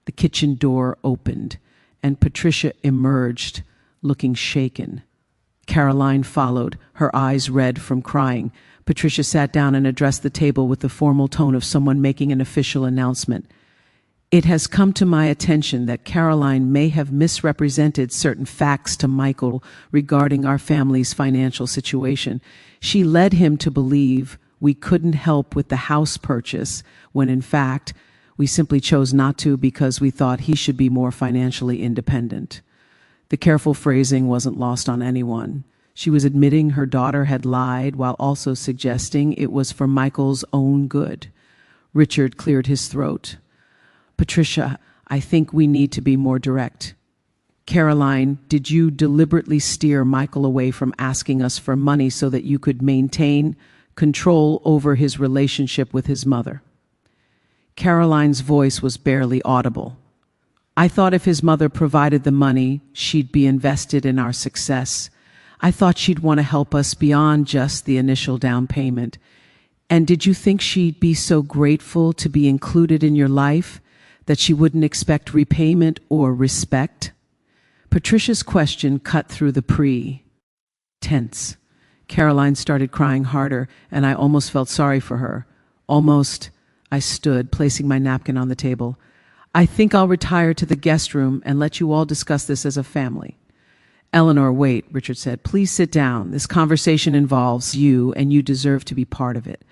The kitchen door opened, and Patricia emerged, looking shaken. Caroline followed, her eyes red from crying. Patricia sat down and addressed the table with the formal tone of someone making an official announcement. It has come to my attention that Caroline may have misrepresented certain facts to Michael regarding our family's financial situation. She led him to believe we couldn't help with the house purchase, when in fact, we simply chose not to because we thought he should be more financially independent. The careful phrasing wasn't lost on anyone. She was admitting her daughter had lied while also suggesting it was for Michael's own good. Richard cleared his throat. Patricia, I think we need to be more direct. Caroline, did you deliberately steer Michael away from asking us for money so that you could maintain control over his relationship with his mother? Caroline's voice was barely audible. I thought if his mother provided the money, she'd be invested in our success. I thought she'd want to help us beyond just the initial down payment. And did you think she'd be so grateful to be included in your life that she wouldn't expect repayment or respect? Patricia's question cut through the pretense. Caroline started crying harder, and I almost felt sorry for her. Almost. I stood, placing my napkin on the table. I think I'll retire to the guest room and let you all discuss this as a family. Eleanor, wait, Richard said. Please sit down. This conversation involves you, and you deserve to be part of it.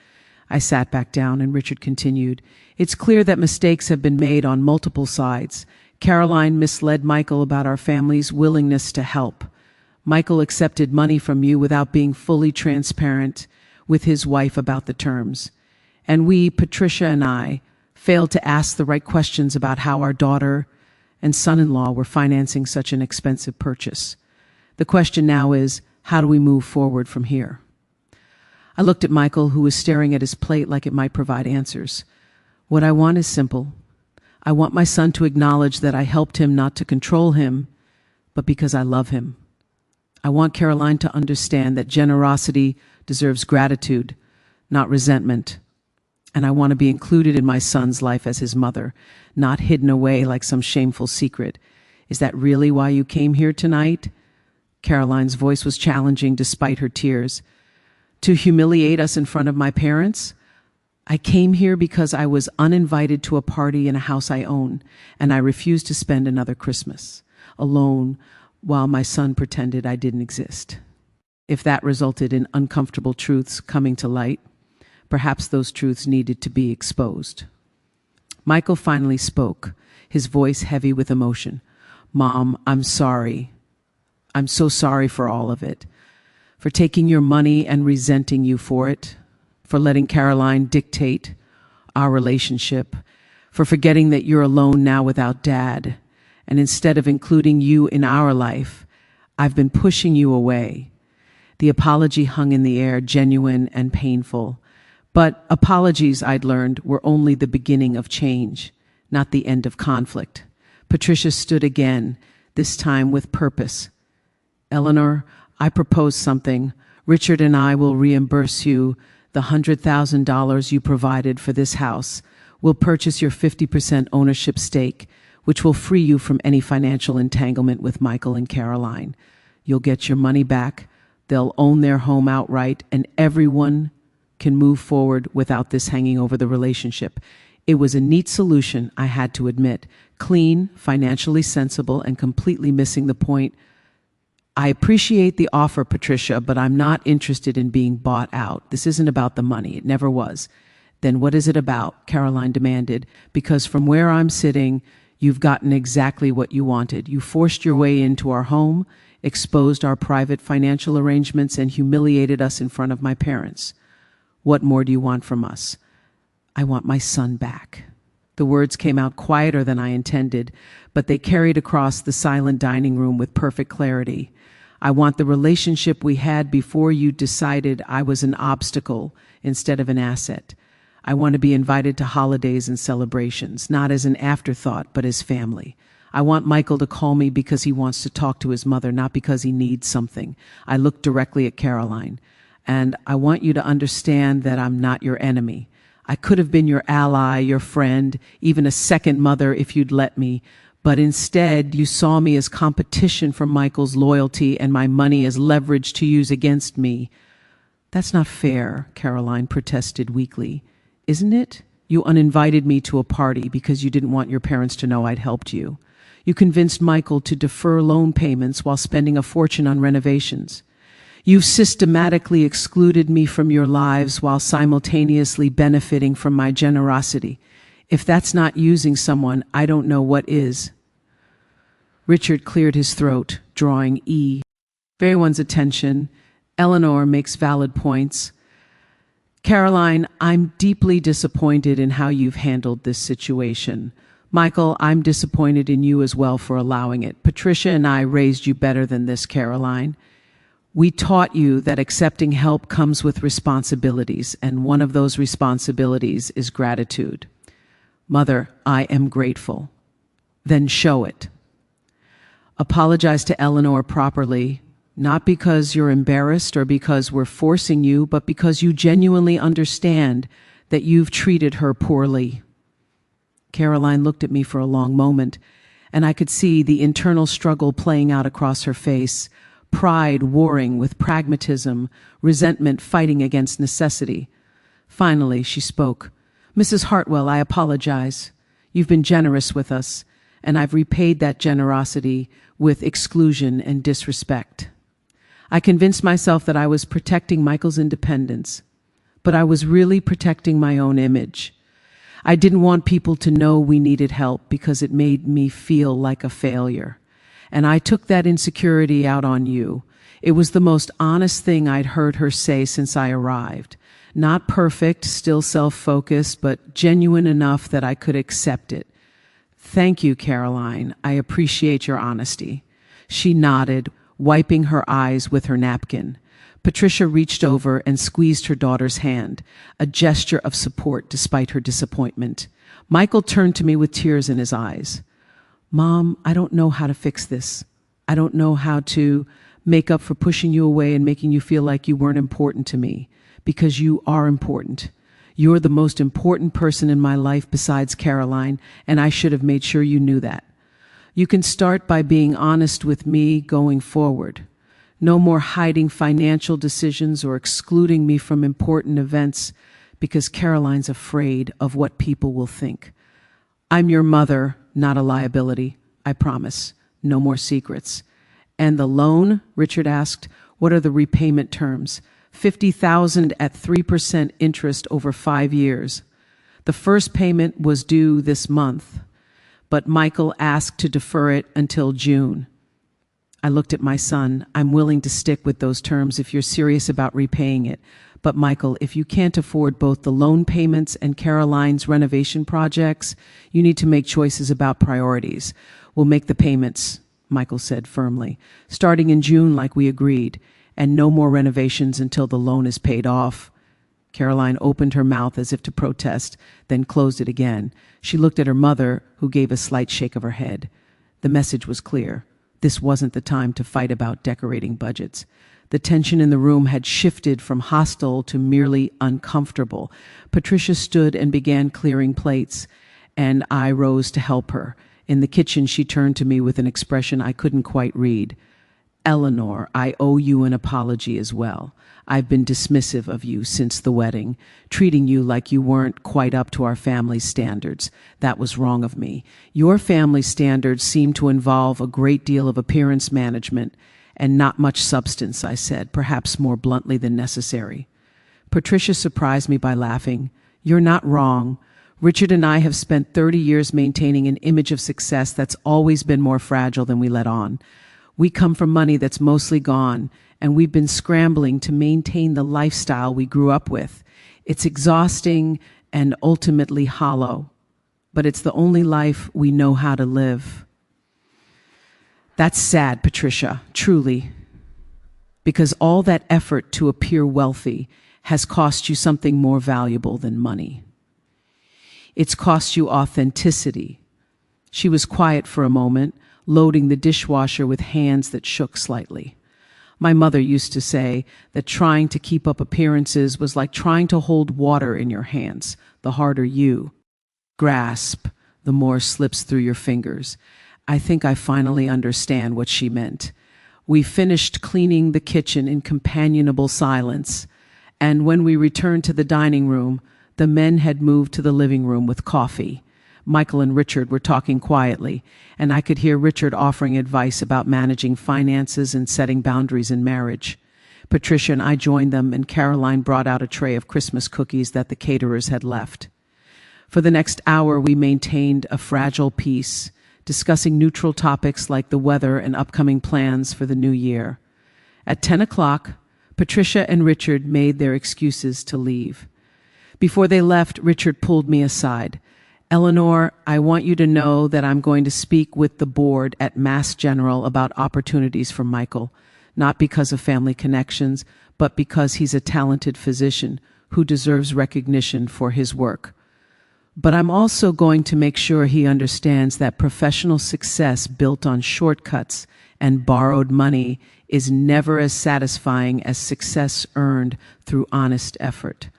I sat back down, and Richard continued. It's clear that mistakes have been made on multiple sides. Caroline misled Michael about our family's willingness to help. Michael accepted money from you without being fully transparent with his wife about the terms. And we, Patricia and I, failed to ask the right questions about how our daughter and son-in-law were financing such an expensive purchase. The question now is, how do we move forward from here? I looked at Michael, who was staring at his plate like it might provide answers. What I want is simple. I want my son to acknowledge that I helped him not to control him, but because I love him. I want Caroline to understand that generosity deserves gratitude, not resentment. And I want to be included in my son's life as his mother, not hidden away like some shameful secret. Is that really why you came here tonight? Caroline's voice was challenging despite her tears. To humiliate us in front of my parents? I came here because I was uninvited to a party in a house I own, and I refused to spend another Christmas alone while my son pretended I didn't exist. If that resulted in uncomfortable truths coming to light, perhaps those truths needed to be exposed. Michael finally spoke, his voice heavy with emotion. "Mom, I'm sorry. I'm so sorry for all of it. For taking your money and resenting you for it. For letting Caroline dictate our relationship. For forgetting that you're alone now without Dad. And instead of including you in our life, I've been pushing you away." The apology hung in the air, genuine and painful. But apologies, I'd learned, were only the beginning of change, not the end of conflict. Patricia stood again, this time with purpose. "Eleanor, I propose something. Richard and I will reimburse you the $100,000 you provided for this house. We'll purchase your 50% ownership stake, which will free you from any financial entanglement with Michael and Caroline. You'll get your money back. They'll own their home outright, and everyone can move forward without this hanging over the relationship." It was a neat solution, I had to admit. Clean, financially sensible, and completely missing the point. "I appreciate the offer, Patricia, but I'm not interested in being bought out. This isn't about the money. It never was." "Then what is it about?" Caroline demanded. "Because from where I'm sitting, you've gotten exactly what you wanted. You forced your way into our home, exposed our private financial arrangements, and humiliated us in front of my parents. What more do you want from us?" "I want my son back." The words came out quieter than I intended, but they carried across the silent dining room with perfect clarity. "I want the relationship we had before you decided I was an obstacle instead of an asset. I want to be invited to holidays and celebrations, not as an afterthought, but as family. I want Michael to call me because he wants to talk to his mother, not because he needs something." I looked directly at Caroline. "And I want you to understand that I'm not your enemy. I could have been your ally, your friend, even a second mother if you'd let me. But instead, you saw me as competition for Michael's loyalty and my money as leverage to use against me." "That's not fair," Caroline protested weakly. "Isn't it? You uninvited me to a party because you didn't want your parents to know I'd helped you. You convinced Michael to defer loan payments while spending a fortune on renovations. You've systematically excluded me from your lives while simultaneously benefiting from my generosity. If that's not using someone, I don't know what is." Richard cleared his throat, drawing everyone's attention. "Eleanor makes valid points. Caroline, I'm deeply disappointed in how you've handled this situation. Michael, I'm disappointed in you as well for allowing it. Patricia and I raised you better than this, Caroline. We taught you that accepting help comes with responsibilities, and one of those responsibilities is gratitude. Mother, I am grateful. Then show it. Apologize to Eleanor properly, not because you're embarrassed or because we're forcing you, but because you genuinely understand that you've treated her poorly." Caroline looked at me for a long moment, and I could see the internal struggle playing out across her face, pride warring with pragmatism, resentment fighting against necessity. Finally, she spoke. "Mrs. Hartwell, I apologize. You've been generous with us, and I've repaid that generosity with exclusion and disrespect. I convinced myself that I was protecting Michael's independence, but I was really protecting my own image. I didn't want people to know we needed help because it made me feel like a failure. And I took that insecurity out on you. It was the most honest thing I'd heard her say since I arrived. Not perfect, still self-focused, but genuine enough that I could accept it. Thank you, Caroline. I appreciate your honesty." She nodded, wiping her eyes with her napkin. Patricia reached over and squeezed her daughter's hand, a gesture of support despite her disappointment. Michael turned to me with tears in his eyes. "Mom, I don't know how to fix this. I don't know how to make up for pushing you away and making you feel like you weren't important to me, because you are important. You're the most important person in my life besides Caroline, and I should have made sure you knew that. You can start by being honest with me going forward. No more hiding financial decisions or excluding me from important events because Caroline's afraid of what people will think. I'm your mother, not a liability. I promise. No more secrets. And the loan? Richard asked. What are the repayment terms? $50,000 at 3% interest over 5 years. The first payment was due this month, but Michael asked to defer it until June. I looked at my son. I'm willing to stick with those terms if you're serious about repaying it. But Michael, if you can't afford both the loan payments and Caroline's renovation projects, you need to make choices about priorities. We'll make the payments, Michael said firmly, starting in June like we agreed, and no more renovations until the loan is paid off. Caroline opened her mouth as if to protest, then closed it again. She looked at her mother, who gave a slight shake of her head. The message was clear. This wasn't the time to fight about decorating budgets. The tension in the room had shifted from hostile to merely uncomfortable. Patricia stood and began clearing plates, and I rose to help her. In the kitchen, she turned to me with an expression I couldn't quite read. Eleanor, I owe you an apology as well. I've been dismissive of you since the wedding, treating you like you weren't quite up to our family's standards. That was wrong of me. Your family's standards seem to involve a great deal of appearance management and not much substance, I said, perhaps more bluntly than necessary. Patricia surprised me by laughing. You're not wrong. Richard and I have spent 30 years maintaining an image of success that's always been more fragile than we let on. We come from money that's mostly gone, and we've been scrambling to maintain the lifestyle we grew up with. It's exhausting and ultimately hollow, but it's the only life we know how to live. That's sad, Patricia, truly, because all that effort to appear wealthy has cost you something more valuable than money. It's cost you authenticity. She was quiet for a moment, loading the dishwasher with hands that shook slightly. My mother used to say that trying to keep up appearances was like trying to hold water in your hands. The harder you grasp, the more slips through your fingers. I think I finally understand what she meant. We finished cleaning the kitchen in companionable silence, and when we returned to the dining room, the men had moved to the living room with coffee. Michael and Richard were talking quietly, and I could hear Richard offering advice about managing finances and setting boundaries in marriage. Patricia and I joined them, and Caroline brought out a tray of Christmas cookies that the caterers had left. For the next hour, we maintained a fragile peace, discussing neutral topics like the weather and upcoming plans for the new year. At 10 o'clock, Patricia and Richard made their excuses to leave. Before they left, Richard pulled me aside. Eleanor, I want you to know that I'm going to speak with the board at Mass General about opportunities for Michael, not because of family connections, but because he's a talented physician who deserves recognition for his work. But I'm also going to make sure he understands that professional success built on shortcuts and borrowed money is never as satisfying as success earned through honest effort.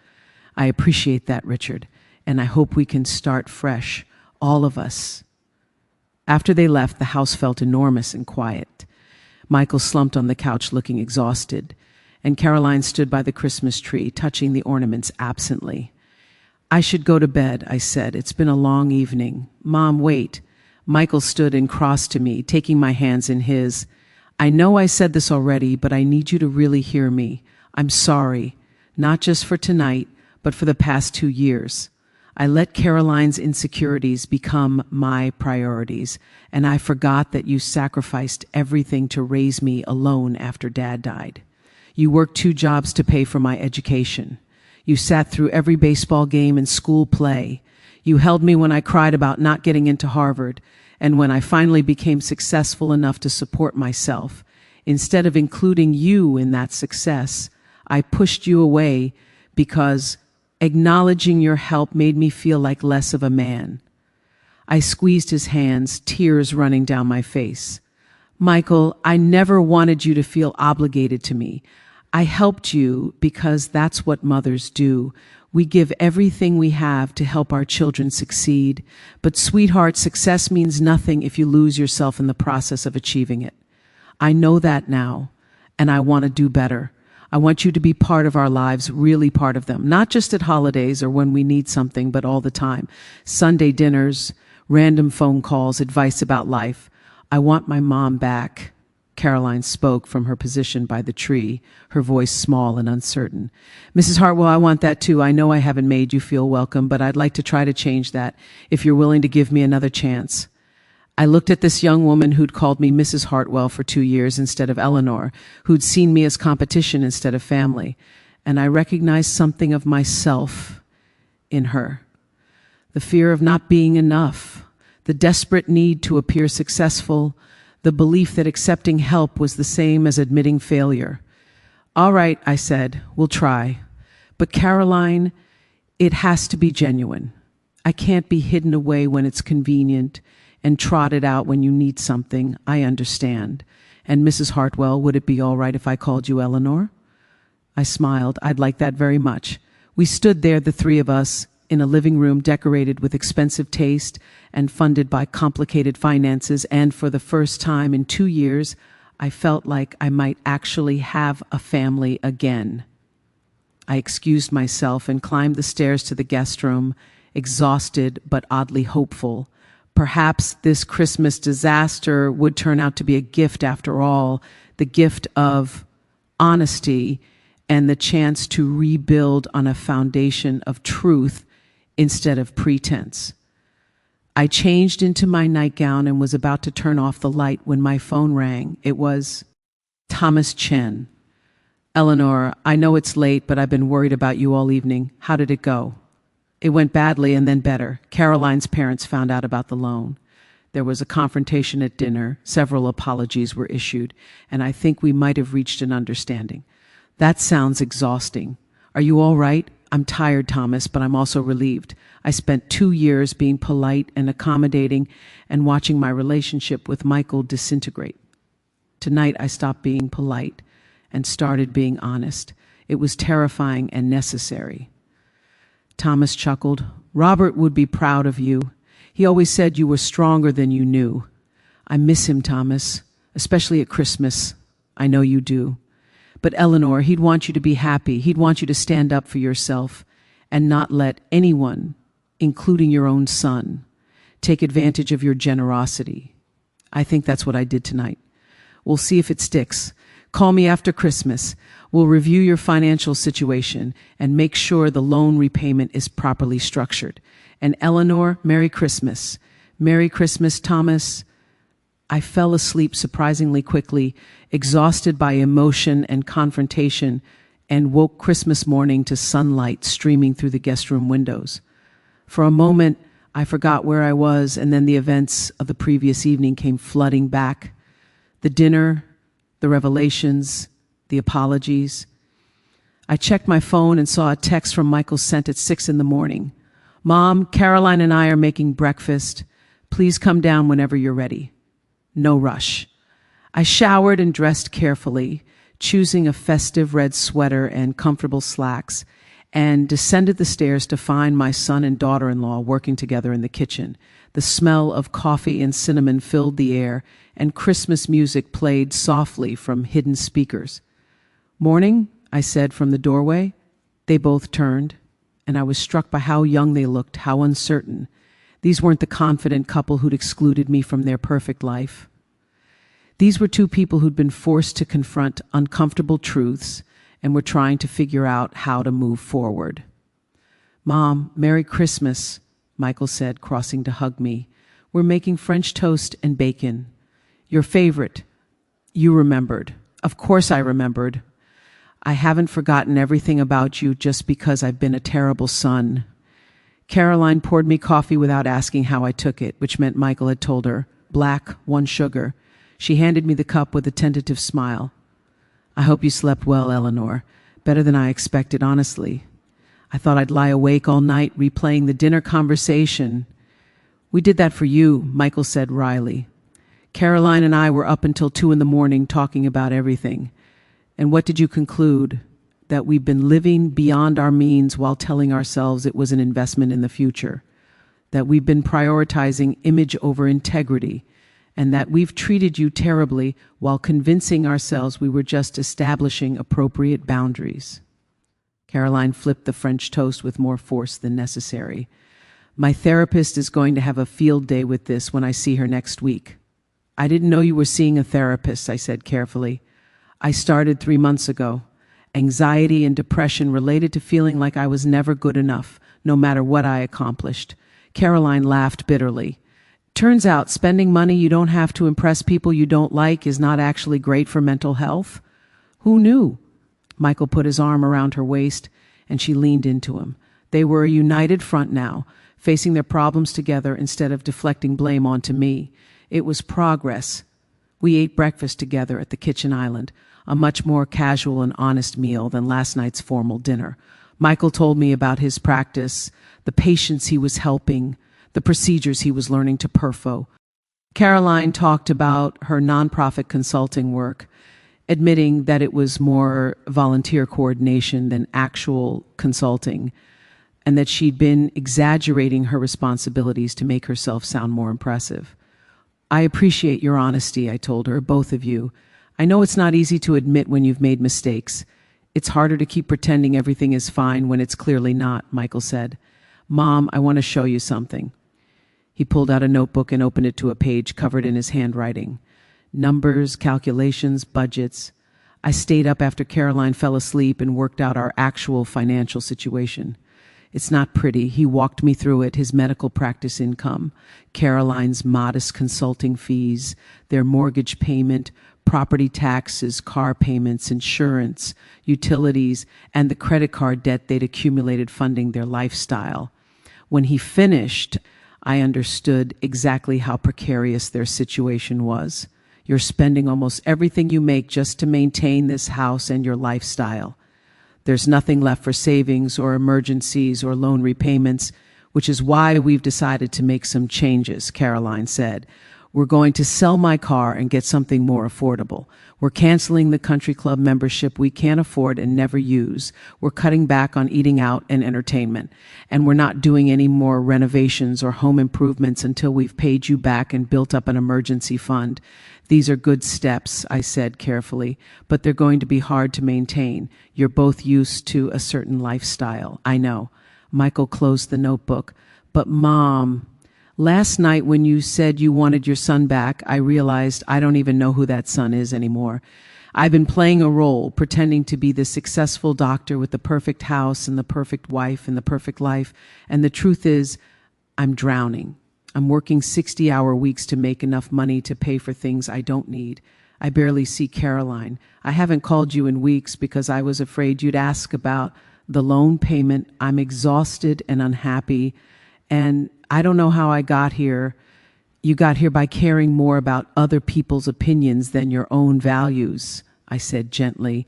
I appreciate that, Richard, and I hope we can start fresh, all of us. After they left, the house felt enormous and quiet. Michael slumped on the couch looking exhausted, and Caroline stood by the Christmas tree, touching the ornaments absently. I should go to bed, I said. It's been a long evening. Mom, wait. Michael stood and crossed to me, taking my hands in his. I know I said this already, but I need you to really hear me. I'm sorry, not just for tonight, but for the past 2 years. I let Caroline's insecurities become my priorities, and I forgot that you sacrificed everything to raise me alone after Dad died. You worked 2 jobs to pay for my education. You sat through every baseball game and school play. You held me when I cried about not getting into Harvard, and when I finally became successful enough to support myself. Instead of including you in that success, I pushed you away because acknowledging your help made me feel like less of a man. I squeezed his hands, tears running down my face. Michael, I never wanted you to feel obligated to me. I helped you because that's what mothers do. We give everything we have to help our children succeed. But sweetheart, success means nothing if you lose yourself in the process of achieving it. I know that now, and I want to do better. I want you to be part of our lives, really part of them, not just at holidays or when we need something, but all the time. Sunday dinners, random phone calls, advice about life. I want my mom back. Caroline spoke from her position by the tree, her voice small and uncertain. Mrs. Hartwell, I want that too. I know I haven't made you feel welcome, but I'd like to try to change that if you're willing to give me another chance. I looked at this young woman who'd called me Mrs. Hartwell for 2 years instead of Eleanor, who'd seen me as competition instead of family, and I recognized something of myself in her. The fear of not being enough, the desperate need to appear successful, the belief that accepting help was the same as admitting failure. All right, I said, we'll try. But Caroline, it has to be genuine. I can't be hidden away when it's convenient and trotted out when you need something. I understand. And Mrs. Hartwell, would it be all right if I called you Eleanor? I smiled. I'd like that very much. We stood there, the three of us, in a living room decorated with expensive taste and funded by complicated finances, and for the first time in 2 years, I felt like I might actually have a family again. I excused myself and climbed the stairs to the guest room, exhausted but oddly hopeful. Perhaps this Christmas disaster would turn out to be a gift after all, the gift of honesty and the chance to rebuild on a foundation of truth instead of pretense. I changed into my nightgown and was about to turn off the light when my phone rang. It was Thomas Chen. Eleanor, I know it's late, but I've been worried about you all evening. How did it go? It went badly and then better. Caroline's parents found out about the loan. There was a confrontation at dinner. Several apologies were issued, and I think we might have reached an understanding. That sounds exhausting. Are you all right? I'm tired, Thomas, but I'm also relieved. I spent 2 years being polite and accommodating and watching my relationship with Michael disintegrate. Tonight, I stopped being polite and started being honest. It was terrifying and necessary. Thomas chuckled. Robert would be proud of you. He always said you were stronger than you knew. I miss him, Thomas, especially at Christmas. I know you do. But Eleanor, he'd want you to be happy. He'd want you to stand up for yourself and not let anyone, including your own son, take advantage of your generosity. I think that's what I did tonight. We'll see if it sticks. Call me after Christmas. We'll review your financial situation and make sure the loan repayment is properly structured. And Eleanor, Merry Christmas. Merry Christmas, Thomas. I fell asleep surprisingly quickly, exhausted by emotion and confrontation, and woke Christmas morning to sunlight streaming through the guest room windows. For a moment, I forgot where I was, and then the events of the previous evening came flooding back. The dinner, the revelations, the apologies. I checked my phone and saw a text from Michael sent at 6 a.m. Mom, Caroline and I are making breakfast. Please come down whenever you're ready. No rush. I showered and dressed carefully, choosing a festive red sweater and comfortable slacks, and descended the stairs to find my son and daughter-in-law working together in the kitchen. The smell of coffee and cinnamon filled the air, and Christmas music played softly from hidden speakers. Morning, I said from the doorway. They both turned, and I was struck by how young they looked, how uncertain. These weren't the confident couple who'd excluded me from their perfect life. These were two people who'd been forced to confront uncomfortable truths and were trying to figure out how to move forward. Mom, Merry Christmas, Michael said, crossing to hug me. We're making French toast and bacon. Your favorite. You remembered. Of course I remembered. I haven't forgotten everything about you just because I've been a terrible son. Caroline poured me coffee without asking how I took it, which meant Michael had told her, black, 1 sugar. She handed me the cup with a tentative smile. I hope you slept well, Eleanor. Better than I expected, honestly. I thought I'd lie awake all night replaying the dinner conversation. We did that for you, Michael said wryly. Caroline and I were up until 2 a.m. talking about everything. And what did you conclude? That we've been living beyond our means while telling ourselves it was an investment in the future. That we've been prioritizing image over integrity. and that we've treated you terribly while convincing ourselves we were just establishing appropriate boundaries. Caroline flipped the French toast with more force than necessary. My therapist is going to have a field day with this when I see her next week. I didn't know you were seeing a therapist, I said carefully. I started 3 months ago. Anxiety and depression related to feeling like I was never good enough, no matter what I accomplished. Caroline laughed bitterly. Turns out spending money you don't have to impress people you don't like is not actually great for mental health. Who knew? Michael put his arm around her waist, and she leaned into him. They were a united front now, facing their problems together instead of deflecting blame onto me. It was progress. We ate breakfast together at the kitchen island, a much more casual and honest meal than last night's formal dinner. Michael told me about his practice, the patients he was helping, the procedures he was learning to perfo. Caroline talked about her nonprofit consulting work, admitting that it was more volunteer coordination than actual consulting, and that she'd been exaggerating her responsibilities to make herself sound more impressive. I appreciate your honesty, I told her, both of you. I know it's not easy to admit when you've made mistakes. It's harder to keep pretending everything is fine when it's clearly not, Michael said. Mom, I want to show you something. He pulled out a notebook and opened it to a page covered in his handwriting. Numbers, calculations, budgets. I stayed up after Caroline fell asleep and worked out our actual financial situation. It's not pretty. He walked me through it, his medical practice income, Caroline's modest consulting fees, their mortgage payment, property taxes, car payments, insurance, utilities, and the credit card debt they'd accumulated funding their lifestyle. When he finished, I understood exactly how precarious their situation was. You're spending almost everything you make just to maintain this house and your lifestyle. There's nothing left for savings or emergencies or loan repayments, which is why we've decided to make some changes, Caroline said. We're going to sell my car and get something more affordable. We're canceling the country club membership we can't afford and never use. We're cutting back on eating out and entertainment. And we're not doing any more renovations or home improvements until we've paid you back and built up an emergency fund. These are good steps, I said carefully, but they're going to be hard to maintain. You're both used to a certain lifestyle. I know. Michael closed the notebook. But Mom, last night when you said you wanted your son back, I realized I don't even know who that son is anymore. I've been playing a role, pretending to be the successful doctor with the perfect house and the perfect wife and the perfect life. And the truth is, I'm drowning. I'm working 60-hour weeks to make enough money to pay for things I don't need. I barely see Caroline. I haven't called you in weeks because I was afraid you'd ask about the loan payment. I'm exhausted and unhappy, and I don't know how I got here. You got here by caring more about other people's opinions than your own values, I said gently.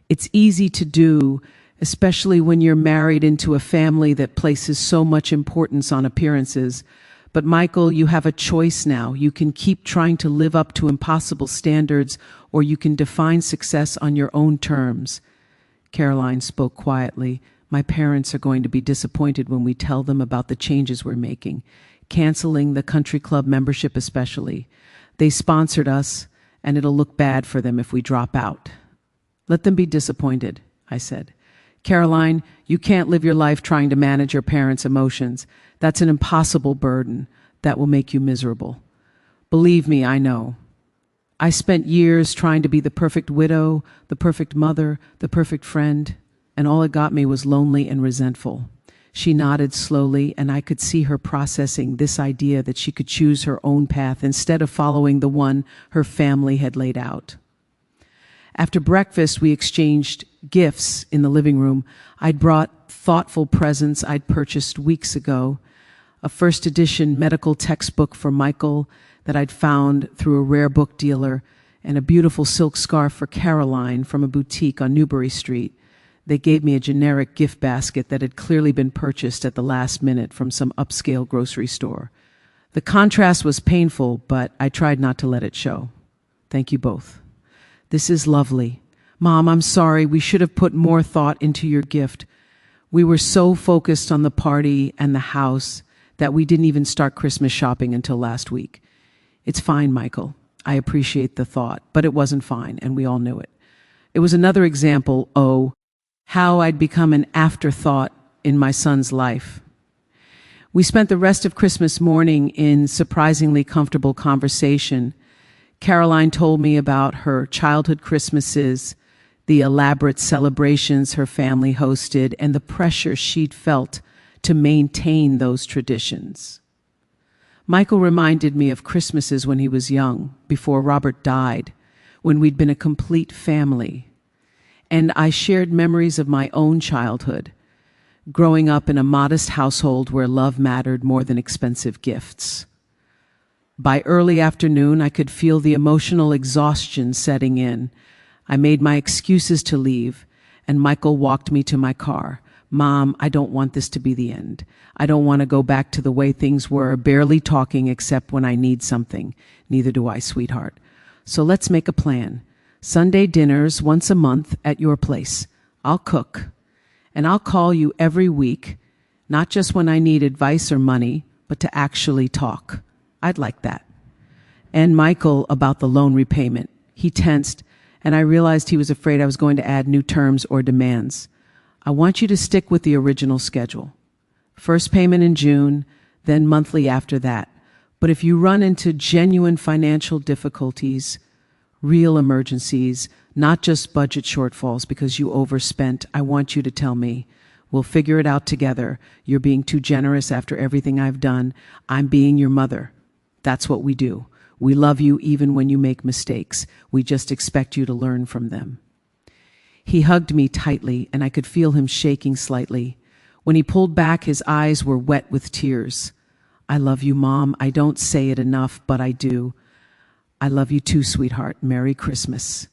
It's easy to do, especially when you're married into a family that places so much importance on appearances. But Michael, you have a choice now. You can keep trying to live up to impossible standards, or you can define success on your own terms. Caroline spoke quietly. My parents are going to be disappointed when we tell them about the changes we're making, canceling the country club membership especially. They sponsored us, and it'll look bad for them if we drop out. Let them be disappointed, I said. Caroline, you can't live your life trying to manage your parents' emotions. That's an impossible burden that will make you miserable. Believe me, I know. I spent years trying to be the perfect widow, the perfect mother, the perfect friend, and all it got me was lonely and resentful. She nodded slowly, and I could see her processing this idea that she could choose her own path instead of following the one her family had laid out. After breakfast, we exchanged gifts in the living room. I'd brought thoughtful presents I'd purchased weeks ago, a first edition medical textbook for Michael that I'd found through a rare book dealer, and a beautiful silk scarf for Caroline from a boutique on Newbury Street. They gave me a generic gift basket that had clearly been purchased at the last minute from some upscale grocery store. The contrast was painful, but I tried not to let it show. Thank you both. This is lovely. Mom, I'm sorry. We should have put more thought into your gift. We were so focused on the party and the house that we didn't even start Christmas shopping until last week. It's fine, Michael. I appreciate the thought, but it wasn't fine, and we all knew it. It was another example, how I'd become an afterthought in my son's life. We spent the rest of Christmas morning in surprisingly comfortable conversation. Caroline told me about her childhood Christmases, the elaborate celebrations her family hosted, and the pressure she'd felt to maintain those traditions. Michael reminded me of Christmases when he was young, before Robert died, when we'd been a complete family. And I shared memories of my own childhood, growing up in a modest household where love mattered more than expensive gifts. By early afternoon, I could feel the emotional exhaustion setting in. I made my excuses to leave, and Michael walked me to my car. Mom, I don't want this to be the end. I don't want to go back to the way things were, barely talking except when I need something. Neither do I, sweetheart. So let's make a plan. Sunday dinners once a month at your place. I'll cook. And I'll call you every week, not just when I need advice or money, but to actually talk. I'd like that. And Michael about the loan repayment. He tensed, and I realized he was afraid I was going to add new terms or demands. I want you to stick with the original schedule. First payment in June, then monthly after that. But if you run into genuine financial difficulties, real emergencies, not just budget shortfalls because you overspent, I want you to tell me. We'll figure it out together. You're being too generous after everything I've done. I'm being your mother. That's what we do. We love you even when you make mistakes. We just expect you to learn from them. He hugged me tightly, and I could feel him shaking slightly. When he pulled back, his eyes were wet with tears. I love you, Mom. I don't say it enough, but I do. I love you too, sweetheart. Merry Christmas.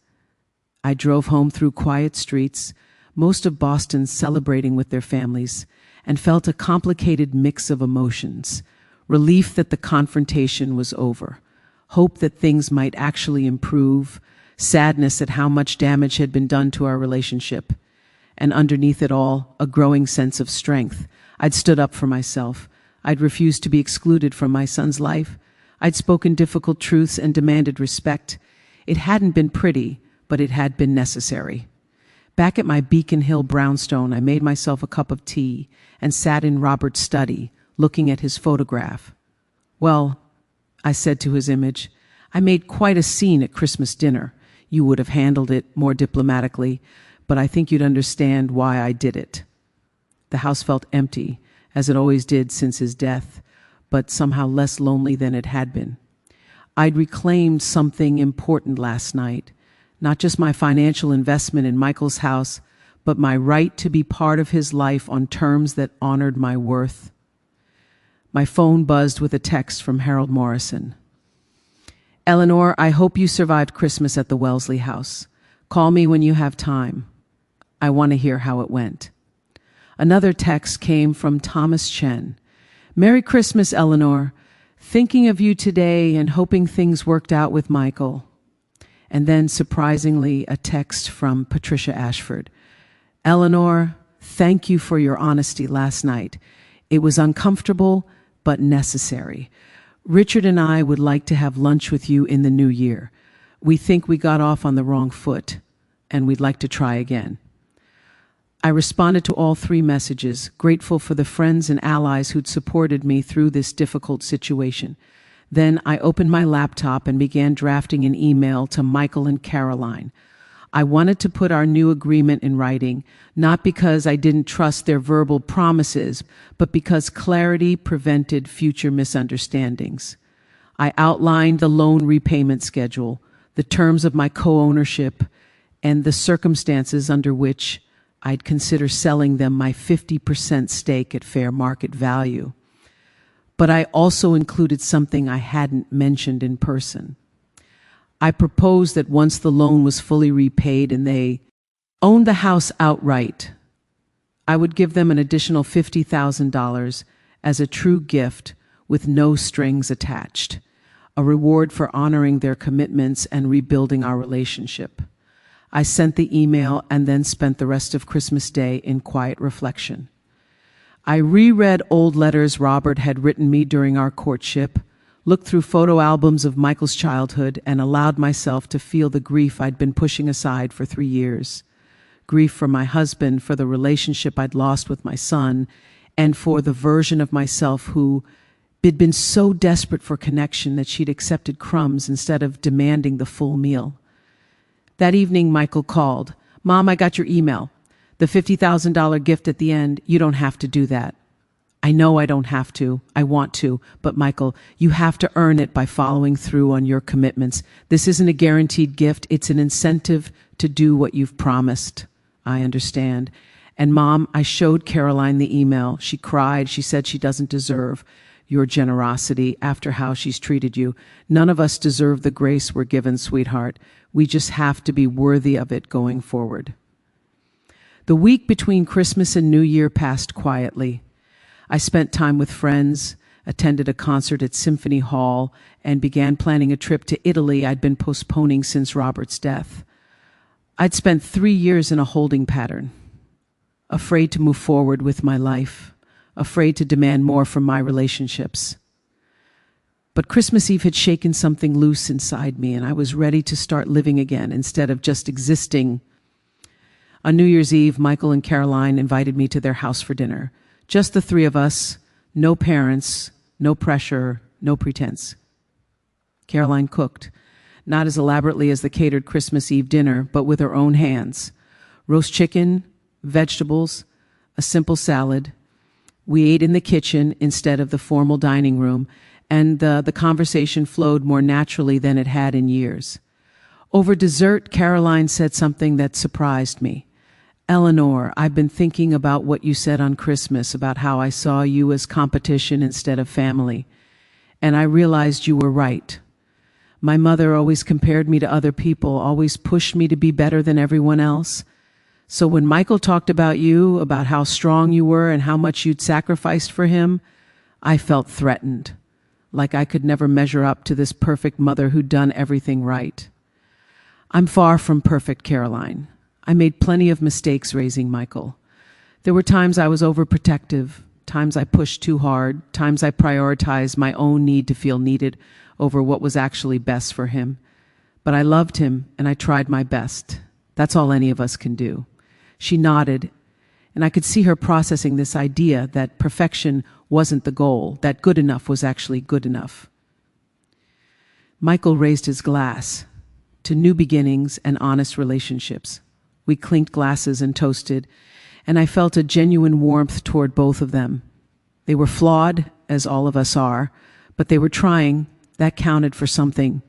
I drove home through quiet streets, most of Boston celebrating with their families, and felt a complicated mix of emotions. Relief that the confrontation was over. Hope that things might actually improve. Sadness at how much damage had been done to our relationship. And underneath it all, a growing sense of strength. I'd stood up for myself. I'd refused to be excluded from my son's life. I'd spoken difficult truths and demanded respect. It hadn't been pretty, but it had been necessary. Back at my Beacon Hill brownstone, I made myself a cup of tea and sat in Robert's study, looking at his photograph. Well, I said to his image, I made quite a scene at Christmas dinner. You would have handled it more diplomatically, but I think you'd understand why I did it. The house felt empty, as it always did since his death, but somehow less lonely than it had been. I'd reclaimed something important last night, not just my financial investment in Michael's house, but my right to be part of his life on terms that honored my worth. My phone buzzed with a text from Harold Morrison. Eleanor, I hope you survived Christmas at the Wellesley house. Call me when you have time. I want to hear how it went. Another text came from Thomas Chen. Merry Christmas, Eleanor. Thinking of you today and hoping things worked out with Michael. And then, surprisingly, a text from Patricia Ashford. Eleanor, thank you for your honesty last night. It was uncomfortable, but necessary. Richard and I would like to have lunch with you in the new year. We think we got off on the wrong foot, and we'd like to try again. I responded to all three messages, grateful for the friends and allies who'd supported me through this difficult situation. Then I opened my laptop and began drafting an email to Michael and Caroline. I wanted to put our new agreement in writing, not because I didn't trust their verbal promises, but because clarity prevented future misunderstandings. I outlined the loan repayment schedule, the terms of my co-ownership, and the circumstances under which I'd consider selling them my 50% stake at fair market value. But I also included something I hadn't mentioned in person. I proposed that once the loan was fully repaid and they owned the house outright, I would give them an additional $50,000 as a true gift with no strings attached, a reward for honoring their commitments and rebuilding our relationship. I sent the email and then spent the rest of Christmas Day in quiet reflection. I reread old letters Robert had written me during our courtship, looked through photo albums of Michael's childhood, and allowed myself to feel the grief I'd been pushing aside for 3 years. Grief for my husband, for the relationship I'd lost with my son, and for the version of myself who had been so desperate for connection that she'd accepted crumbs instead of demanding the full meal. That evening, Michael called. "Mom, I got your email. The $50,000 gift at the end, you don't have to do that." "I know I don't have to. I want to. But Michael, you have to earn it by following through on your commitments. This isn't a guaranteed gift. It's an incentive to do what you've promised." "I understand." "And Mom, I showed Caroline the email. She cried. She said she doesn't deserve your generosity after how she's treated you. None of us deserve the grace we're given, sweetheart. We just have to be worthy of it going forward." The week between Christmas and New Year passed quietly. I spent time with friends, attended a concert at Symphony Hall, and began planning a trip to Italy I'd been postponing since Robert's death. I'd spent 3 years in a holding pattern, afraid to move forward with my life, afraid to demand more from my relationships. But Christmas Eve had shaken something loose inside me, and I was ready to start living again instead of just existing. On New Year's Eve, Michael and Caroline invited me to their house for dinner. Just the three of us, no parents, no pressure, no pretense. Caroline cooked, not as elaborately as the catered Christmas Eve dinner, but with her own hands. Roast chicken, vegetables, a simple salad. We ate in the kitchen instead of the formal dining room, and the conversation flowed more naturally than it had in years. Over dessert, Caroline said something that surprised me. "Eleanor, I've been thinking about what you said on Christmas, about how I saw you as competition instead of family. And I realized you were right. My mother always compared me to other people, always pushed me to be better than everyone else. So when Michael talked about you, about how strong you were and how much you'd sacrificed for him, I felt threatened, like I could never measure up to this perfect mother who'd done everything right. I'm far from perfect, Caroline. I made plenty of mistakes raising Michael. There were times I was overprotective, times I pushed too hard, times I prioritized my own need to feel needed over what was actually best for him. But I loved him, and I tried my best. That's all any of us can do." She nodded, and I could see her processing this idea that perfection wasn't the goal, that good enough was actually good enough. Michael raised his glass to new beginnings and honest relationships. We clinked glasses and toasted, and I felt a genuine warmth toward both of them. They were flawed, as all of us are, but they were trying. That counted for something.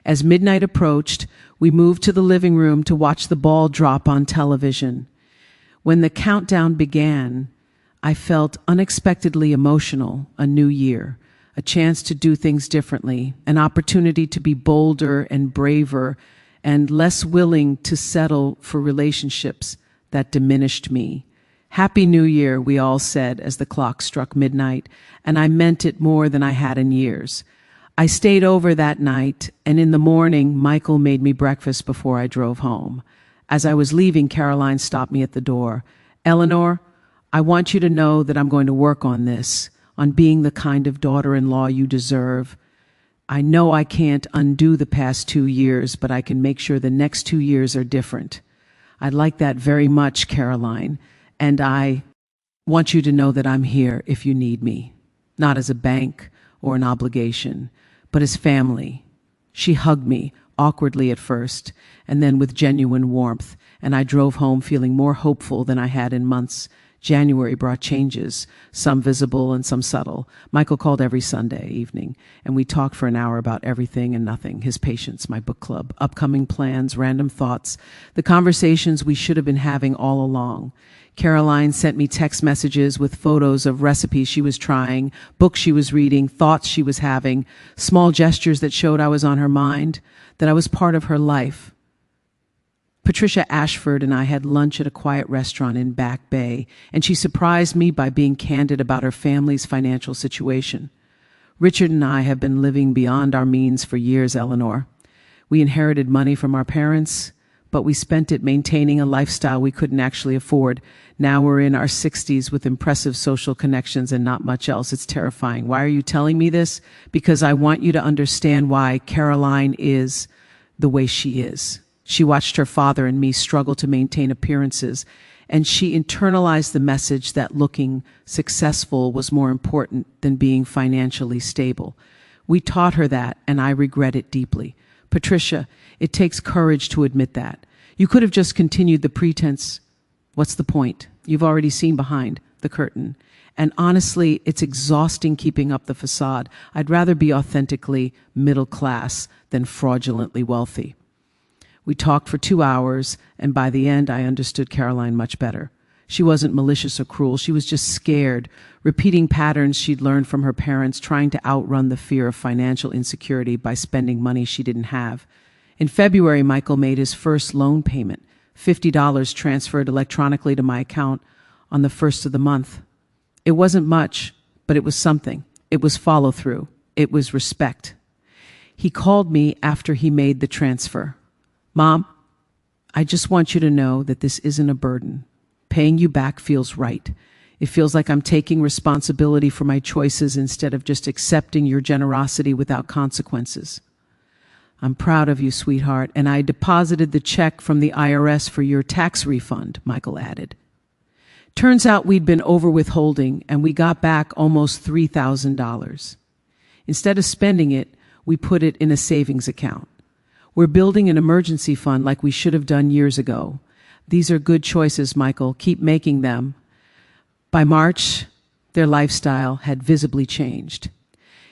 As midnight approached, we moved to the living room to watch the ball drop on television. When the countdown began, I felt unexpectedly emotional. A new year, a chance to do things differently, an opportunity to be bolder and braver and less willing to settle for relationships that diminished me. "Happy New Year," we all said as the clock struck midnight, and I meant it more than I had in years. I stayed over that night, and in the morning, Michael made me breakfast before I drove home. As I was leaving, Caroline stopped me at the door. "Eleanor, I want you to know that I'm going to work on this, on being the kind of daughter-in-law you deserve. I know I can't undo the past 2 years, but I can make sure the next 2 years are different. I'd like that very much, Caroline, and I want you to know that I'm here if you need me, not as a bank or an obligation, but as family." She hugged me, awkwardly at first, and then with genuine warmth, and I drove home feeling more hopeful than I had in months. January brought changes, some visible and some subtle. Michael called every Sunday evening, and we talked for an hour about everything and nothing, his patients, my book club, upcoming plans, random thoughts, the conversations we should have been having all along. Caroline sent me text messages with photos of recipes she was trying, books she was reading, thoughts she was having, small gestures that showed I was on her mind, that I was part of her life. Patricia Ashford and I had lunch at a quiet restaurant in Back Bay, and she surprised me by being candid about her family's financial situation. Richard and I have been living beyond our means for years, Eleanor. We inherited money from our parents, but we spent it maintaining a lifestyle we couldn't actually afford. Now we're in our 60s with impressive social connections and not much else. It's terrifying. Why are you telling me this? Because I want you to understand why Caroline is the way she is. She watched her father and me struggle to maintain appearances, and she internalized the message that looking successful was more important than being financially stable. We taught her that, and I regret it deeply. Patricia, it takes courage to admit that. You could have just continued the pretense. What's the point? You've already seen behind the curtain. And honestly, it's exhausting keeping up the facade. I'd rather be authentically middle class than fraudulently wealthy. We talked for 2 hours, and by the end, I understood Caroline much better. She wasn't malicious or cruel. She was just scared, repeating patterns she'd learned from her parents, trying to outrun the fear of financial insecurity by spending money she didn't have. In February, Michael made his first loan payment, $50 transferred electronically to my account on the first of the month. It wasn't much, but it was something. It was follow-through. It was respect. He called me after he made the transfer. Mom, I just want you to know that this isn't a burden. Paying you back feels right. It feels like I'm taking responsibility for my choices instead of just accepting your generosity without consequences. I'm proud of you, sweetheart, and I deposited the check from the IRS for your tax refund, Michael added. Turns out we'd been over withholding, and we got back almost $3,000. Instead of spending it, we put it in a savings account. We're building an emergency fund like we should have done years ago. These are good choices, Michael. Keep making them. By March, their lifestyle had visibly changed.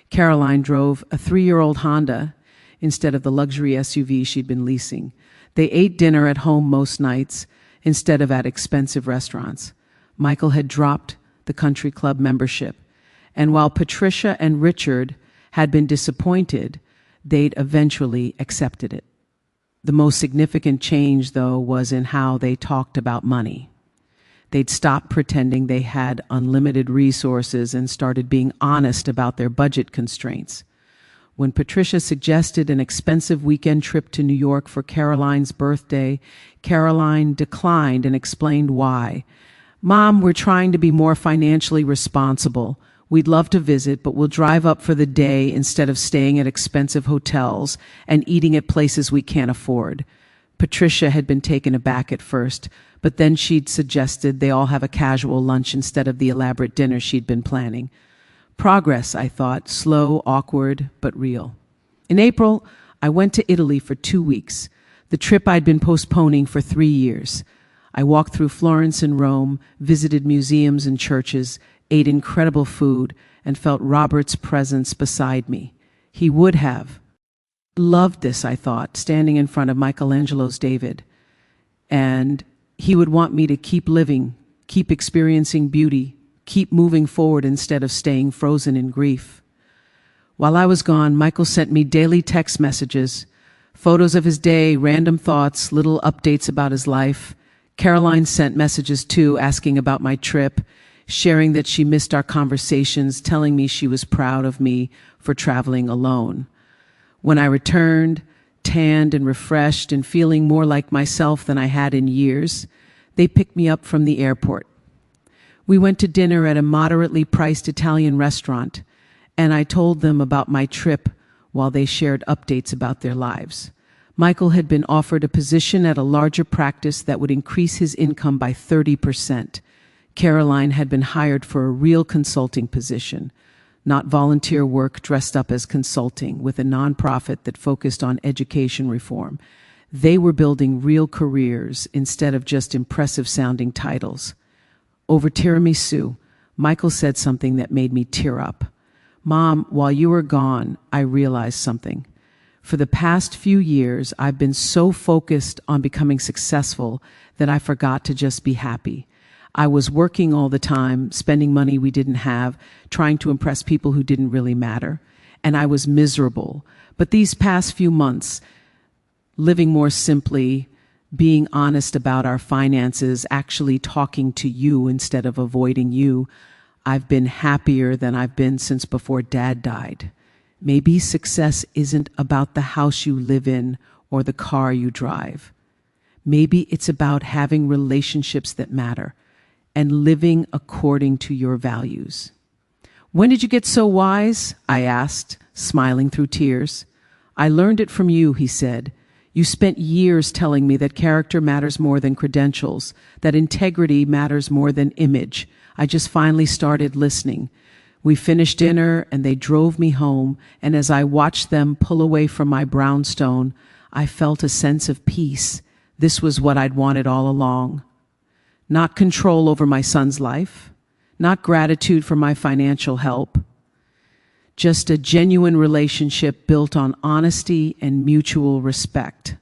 Caroline drove a 3-year-old Honda instead of the luxury SUV she'd been leasing. They ate dinner at home most nights instead of at expensive restaurants. Michael had dropped the country club membership, and while Patricia and Richard had been disappointed, they'd eventually accepted it. The most significant change, though, was in how they talked about money. They'd stopped pretending they had unlimited resources and started being honest about their budget constraints. When Patricia suggested an expensive weekend trip to New York for Caroline's birthday, Caroline declined and explained why. Mom, we're trying to be more financially responsible. We'd love to visit, but we'll drive up for the day instead of staying at expensive hotels and eating at places we can't afford. Patricia had been taken aback at first, but then she'd suggested they all have a casual lunch instead of the elaborate dinner she'd been planning. Progress, I thought, slow, awkward, but real. In April, I went to Italy for 2 weeks, the trip I'd been postponing for 3 years. I walked through Florence and Rome, visited museums and churches, ate incredible food, and felt Robert's presence beside me. He would have loved this, I thought, standing in front of Michelangelo's David. And he would want me to keep living, keep experiencing beauty, keep moving forward instead of staying frozen in grief. While I was gone, Michael sent me daily text messages, photos of his day, random thoughts, little updates about his life. Caroline sent messages too, asking about my trip, sharing that she missed our conversations, telling me she was proud of me for traveling alone. When I returned, tanned and refreshed and feeling more like myself than I had in years, they picked me up from the airport. We went to dinner at a moderately priced Italian restaurant, and I told them about my trip while they shared updates about their lives. Michael had been offered a position at a larger practice that would increase his income by 30%. Caroline had been hired for a real consulting position, not volunteer work dressed up as consulting, with a nonprofit that focused on education reform. They were building real careers instead of just impressive-sounding titles. Over tiramisu, Michael said something that made me tear up. Mom, while you were gone, I realized something. For the past few years, I've been so focused on becoming successful that I forgot to just be happy. I was working all the time, spending money we didn't have, trying to impress people who didn't really matter, and I was miserable. But these past few months, living more simply, being honest about our finances, actually talking to you instead of avoiding you, I've been happier than I've been since before Dad died. Maybe success isn't about the house you live in or the car you drive. Maybe it's about having relationships that matter and living according to your values. When did you get so wise? I asked, smiling through tears. I learned it from you, he said. You spent years telling me that character matters more than credentials, that integrity matters more than image. I just finally started listening. We finished dinner and they drove me home, and as I watched them pull away from my brownstone, I felt a sense of peace. This was what I'd wanted all along. Not control over my son's life, not gratitude for my financial help, just a genuine relationship built on honesty and mutual respect.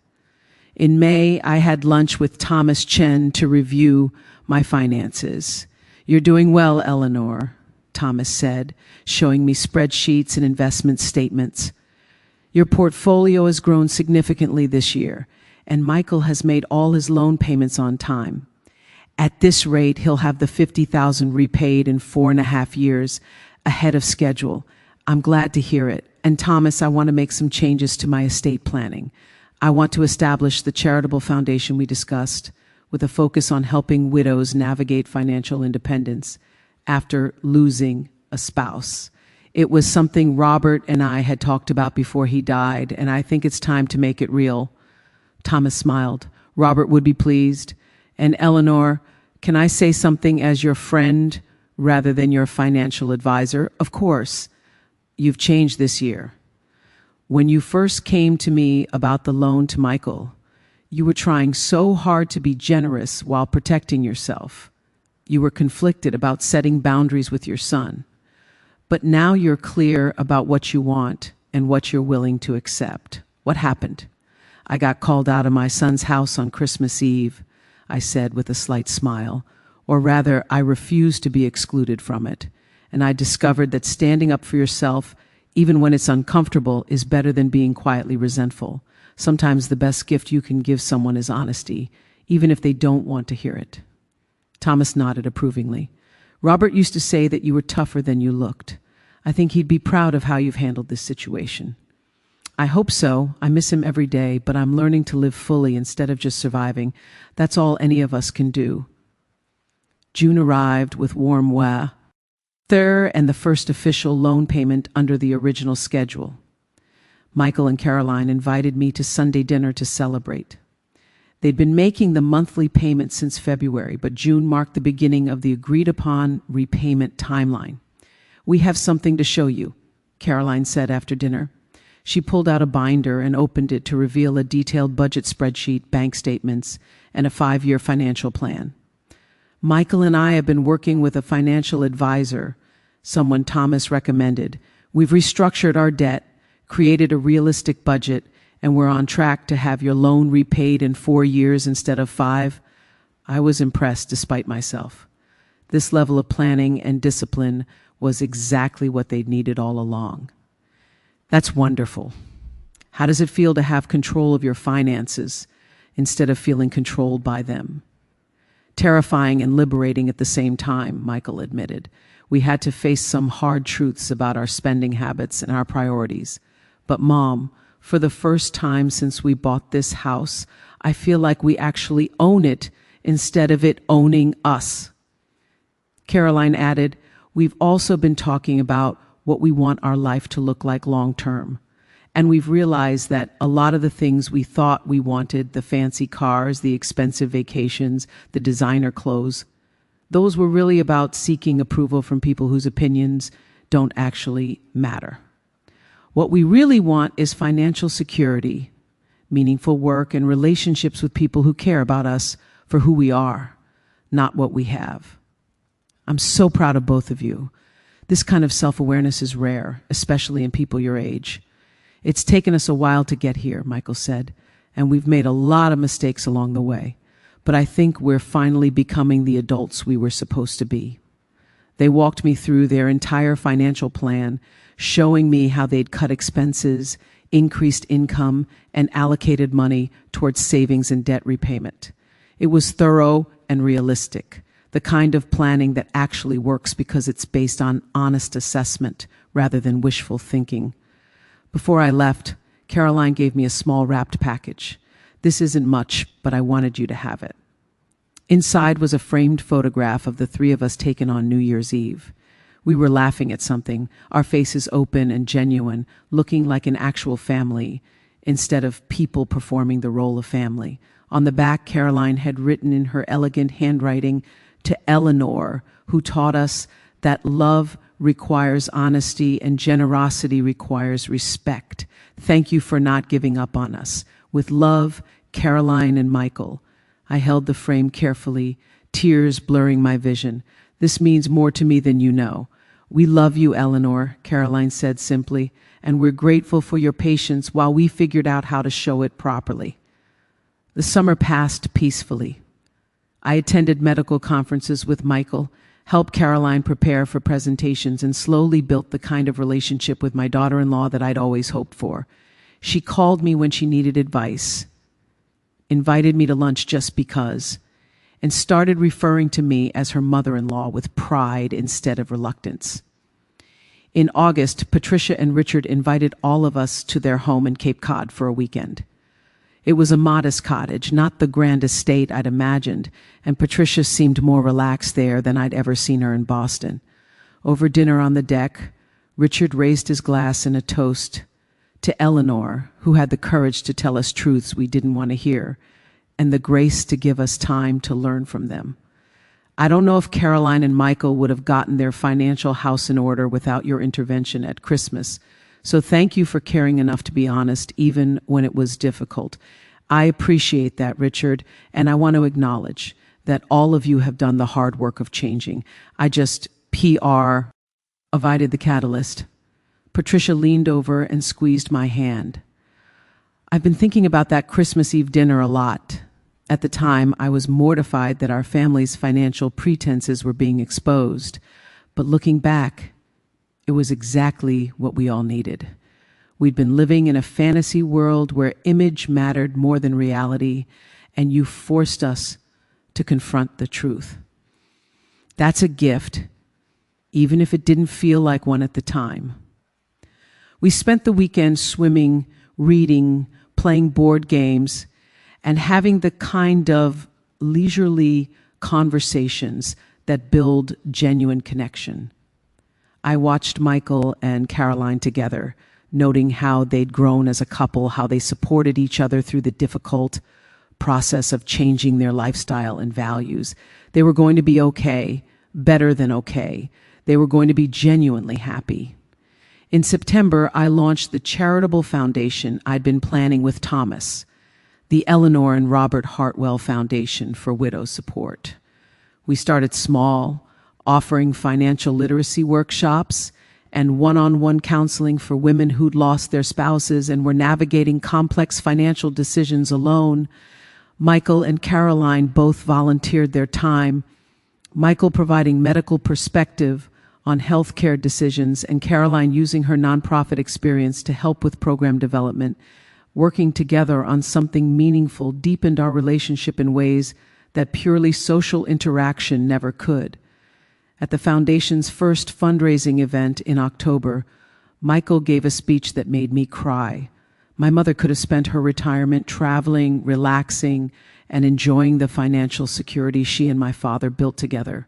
In May, I had lunch with Thomas Chen to review my finances. You're doing well, Eleanor, Thomas said, showing me spreadsheets and investment statements. Your portfolio has grown significantly this year, and Michael has made all his loan payments on time. At this rate, he'll have the $50,000 repaid in 4.5 years, ahead of schedule. I'm glad to hear it. And Thomas, I want to make some changes to my estate planning. I want to establish the charitable foundation we discussed, with a focus on helping widows navigate financial independence after losing a spouse. It was something Robert and I had talked about before he died, and I think it's time to make it real. Thomas smiled. Robert would be pleased. And Eleanor, can I say something as your friend rather than your financial advisor? Of course. You've changed this year. When you first came to me about the loan to Michael, you were trying so hard to be generous while protecting yourself. You were conflicted about setting boundaries with your son. But now you're clear about what you want and what you're willing to accept. What happened? I got called out of my son's house on Christmas Eve, I said with a slight smile. Or rather, I refused to be excluded from it. And I discovered that standing up for yourself, even when it's uncomfortable, is better than being quietly resentful. Sometimes the best gift you can give someone is honesty, even if they don't want to hear it. Thomas nodded approvingly. Robert used to say that you were tougher than you looked. I think he'd be proud of how you've handled this situation. I hope so. I miss him every day, but I'm learning to live fully instead of just surviving. That's all any of us can do. June arrived with warm weather and the first official loan payment under the original schedule. Michael and Caroline invited me to Sunday dinner to celebrate. They'd been making the monthly payment since February, but June marked the beginning of the agreed-upon repayment timeline. We have something to show you, Caroline said after dinner. She pulled out a binder and opened it to reveal a detailed budget spreadsheet, bank statements, and a 5-year financial plan. Michael and I have been working with a financial advisor, someone Thomas recommended. We've restructured our debt, created a realistic budget, and we're on track to have your loan repaid in 4 years instead of 5. I was impressed despite myself. This level of planning and discipline was exactly what they'd needed all along. That's wonderful. How does it feel to have control of your finances instead of feeling controlled by them? Terrifying and liberating at the same time, Michael admitted. We had to face some hard truths about our spending habits and our priorities. But Mom, for the first time since we bought this house, I feel like we actually own it instead of it owning us. Caroline added, we've also been talking about what we want our life to look like long term. And we've realized that a lot of the things we thought we wanted, the fancy cars, the expensive vacations, the designer clothes, those were really about seeking approval from people whose opinions don't actually matter. What we really want is financial security, meaningful work, and relationships with people who care about us for who we are, not what we have. I'm so proud of both of you. This kind of self-awareness is rare, especially in people your age. It's taken us a while to get here, Michael said, and we've made a lot of mistakes along the way. But I think we're finally becoming the adults we were supposed to be. They walked me through their entire financial plan, showing me how they'd cut expenses, increased income, and allocated money towards savings and debt repayment. It was thorough and realistic, the kind of planning that actually works because it's based on honest assessment rather than wishful thinking. Before I left, Caroline gave me a small wrapped package. This isn't much, but I wanted you to have it." Inside was a framed photograph of the three of us taken on New Year's Eve. We were laughing at something, our faces open and genuine, looking like an actual family instead of people performing the role of family. On the back, Caroline had written in her elegant handwriting, "To Eleanor, who taught us that love requires honesty and generosity requires respect. Thank you for not giving up on us. With love, Caroline and Michael." I held the frame carefully, tears blurring my vision. "This means more to me than you know. We love you, Eleanor," Caroline said simply, "and we're grateful for your patience while we figured out how to show it properly." The summer passed peacefully. I attended medical conferences with Michael, helped Caroline prepare for presentations, and slowly built the kind of relationship with my daughter-in-law that I'd always hoped for. She called me when she needed advice, invited me to lunch just because, and started referring to me as her mother-in-law with pride instead of reluctance. In August, Patricia and Richard invited all of us to their home in Cape Cod for a weekend. It was a modest cottage, not the grand estate I'd imagined, and Patricia seemed more relaxed there than I'd ever seen her in Boston. Over dinner on the deck, Richard raised his glass in a toast to Eleanor, who had the courage to tell us truths we didn't want to hear, and the grace to give us time to learn from them. I don't know if Caroline and Michael would have gotten their financial house in order without your intervention at Christmas, so thank you for caring enough to be honest, even when it was difficult. I appreciate that, Richard, and I want to acknowledge that all of you have done the hard work of changing. I just avoided the catalyst. Patricia leaned over and squeezed my hand. I've been thinking about that Christmas Eve dinner a lot. At the time, I was mortified that our family's financial pretenses were being exposed. But looking back, it was exactly what we all needed. We'd been living in a fantasy world where image mattered more than reality, and you forced us to confront the truth. That's a gift, even if it didn't feel like one at the time. We spent the weekend swimming, reading, playing board games, and having the kind of leisurely conversations that build genuine connection. I watched Michael and Caroline together, noting how they'd grown as a couple, how they supported each other through the difficult process of changing their lifestyle and values. They were going to be okay, better than okay. They were going to be genuinely happy. In September, I launched the charitable foundation I'd been planning with Thomas, the Eleanor and Robert Hartwell Foundation for Widow Support. We started small, offering financial literacy workshops and one-on-one counseling for women who'd lost their spouses and were navigating complex financial decisions alone. Michael and Caroline both volunteered their time, Michael providing medical perspective on healthcare decisions, and Caroline using her nonprofit experience to help with program development. Working together on something meaningful deepened our relationship in ways that purely social interaction never could. At the foundation's first fundraising event in October, Michael gave a speech that made me cry. My mother could have spent her retirement traveling, relaxing, and enjoying the financial security she and my father built together.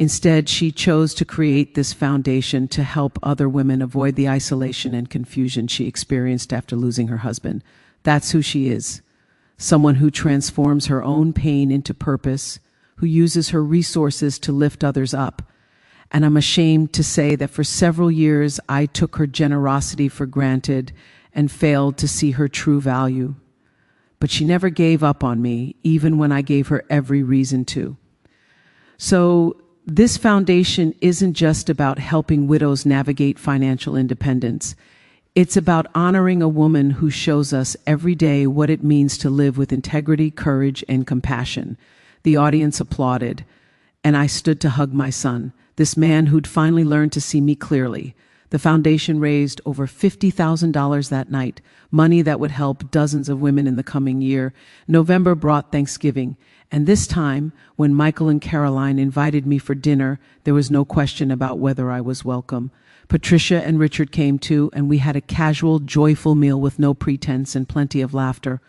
Instead, she chose to create this foundation to help other women avoid the isolation and confusion she experienced after losing her husband. That's who she is, someone who transforms her own pain into purpose, who uses her resources to lift others up. And I'm ashamed to say that for several years, I took her generosity for granted and failed to see her true value. But she never gave up on me, even when I gave her every reason to. So this foundation isn't just about helping widows navigate financial independence. It's about honoring a woman who shows us every day what it means to live with integrity, courage, and compassion. The audience applauded, and I stood to hug my son, this man who'd finally learned to see me clearly. The foundation raised over $50,000 that night, money that would help dozens of women in the coming year. November brought Thanksgiving, and this time, when Michael and Caroline invited me for dinner, there was no question about whether I was welcome. Patricia and Richard came too, and we had a casual, joyful meal with no pretense and plenty of laughter.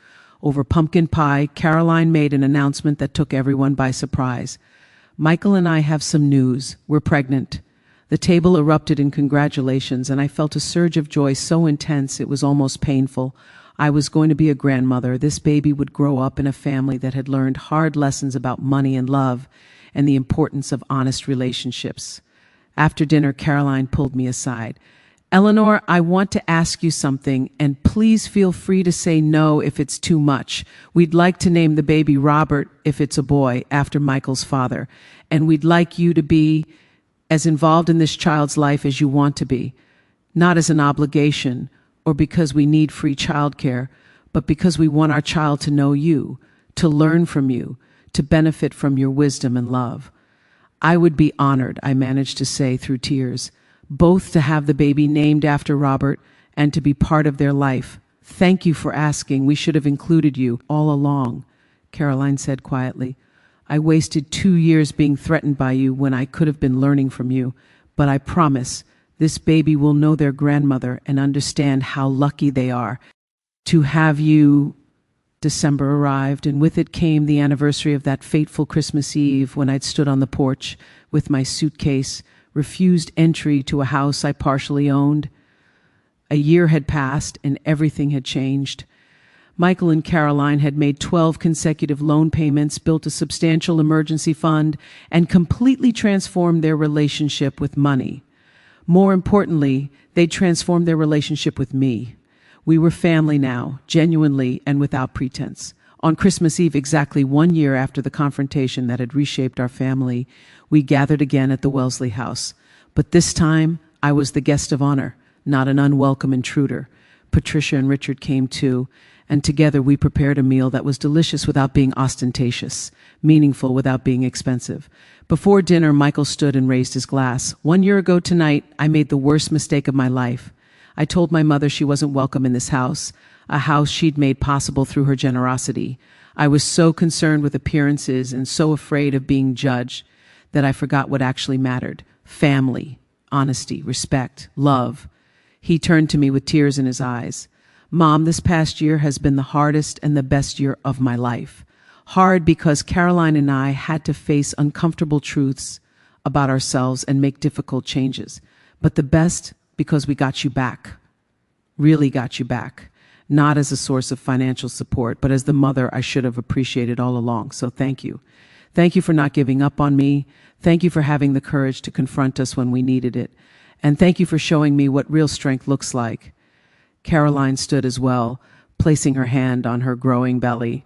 Over pumpkin pie, Caroline made an announcement that took everyone by surprise. Michael and I have some news. We're pregnant. The table erupted in congratulations, and I felt a surge of joy so intense it was almost painful. I was going to be a grandmother. This baby would grow up in a family that had learned hard lessons about money and love and the importance of honest relationships. After dinner, Caroline pulled me aside. Eleanor, I want to ask you something, and please feel free to say no if it's too much. We'd like to name the baby Robert, if it's a boy, after Michael's father, and we'd like you to be as involved in this child's life as you want to be, not as an obligation or because we need free childcare, but because we want our child to know you, to learn from you, to benefit from your wisdom and love. I would be honored, I managed to say through tears, both to have the baby named after Robert and to be part of their life. Thank you for asking. We should have included you all along, Caroline said quietly. I wasted 2 years being threatened by you when I could have been learning from you, but I promise this baby will know their grandmother and understand how lucky they are to have you. December arrived, and with it came the anniversary of that fateful Christmas Eve when I'd stood on the porch with my suitcase, refused entry to a house I partially owned. A year had passed and everything had changed. Michael and Caroline had made 12 consecutive loan payments, built a substantial emergency fund, and completely transformed their relationship with money. More importantly, they transformed their relationship with me. We were family now, genuinely and without pretense. On Christmas Eve, exactly 1 year after the confrontation that had reshaped our family, we gathered again at the Wellesley house. But this time, I was the guest of honor, not an unwelcome intruder. Patricia and Richard came too, and together we prepared a meal that was delicious without being ostentatious, meaningful without being expensive. Before dinner, Michael stood and raised his glass. 1 year ago tonight, I made the worst mistake of my life. I told my mother she wasn't welcome in this house, a house she'd made possible through her generosity. I was so concerned with appearances and so afraid of being judged that I forgot what actually mattered: family, honesty, respect, love. He turned to me with tears in his eyes. Mom, this past year has been the hardest and the best year of my life. Hard because Caroline and I had to face uncomfortable truths about ourselves and make difficult changes. But the best because we got you back, really got you back, not as a source of financial support, but as the mother I should have appreciated all along. So thank you. Thank you for not giving up on me. Thank you for having the courage to confront us when we needed it. And thank you for showing me what real strength looks like. Caroline stood as well, placing her hand on her growing belly.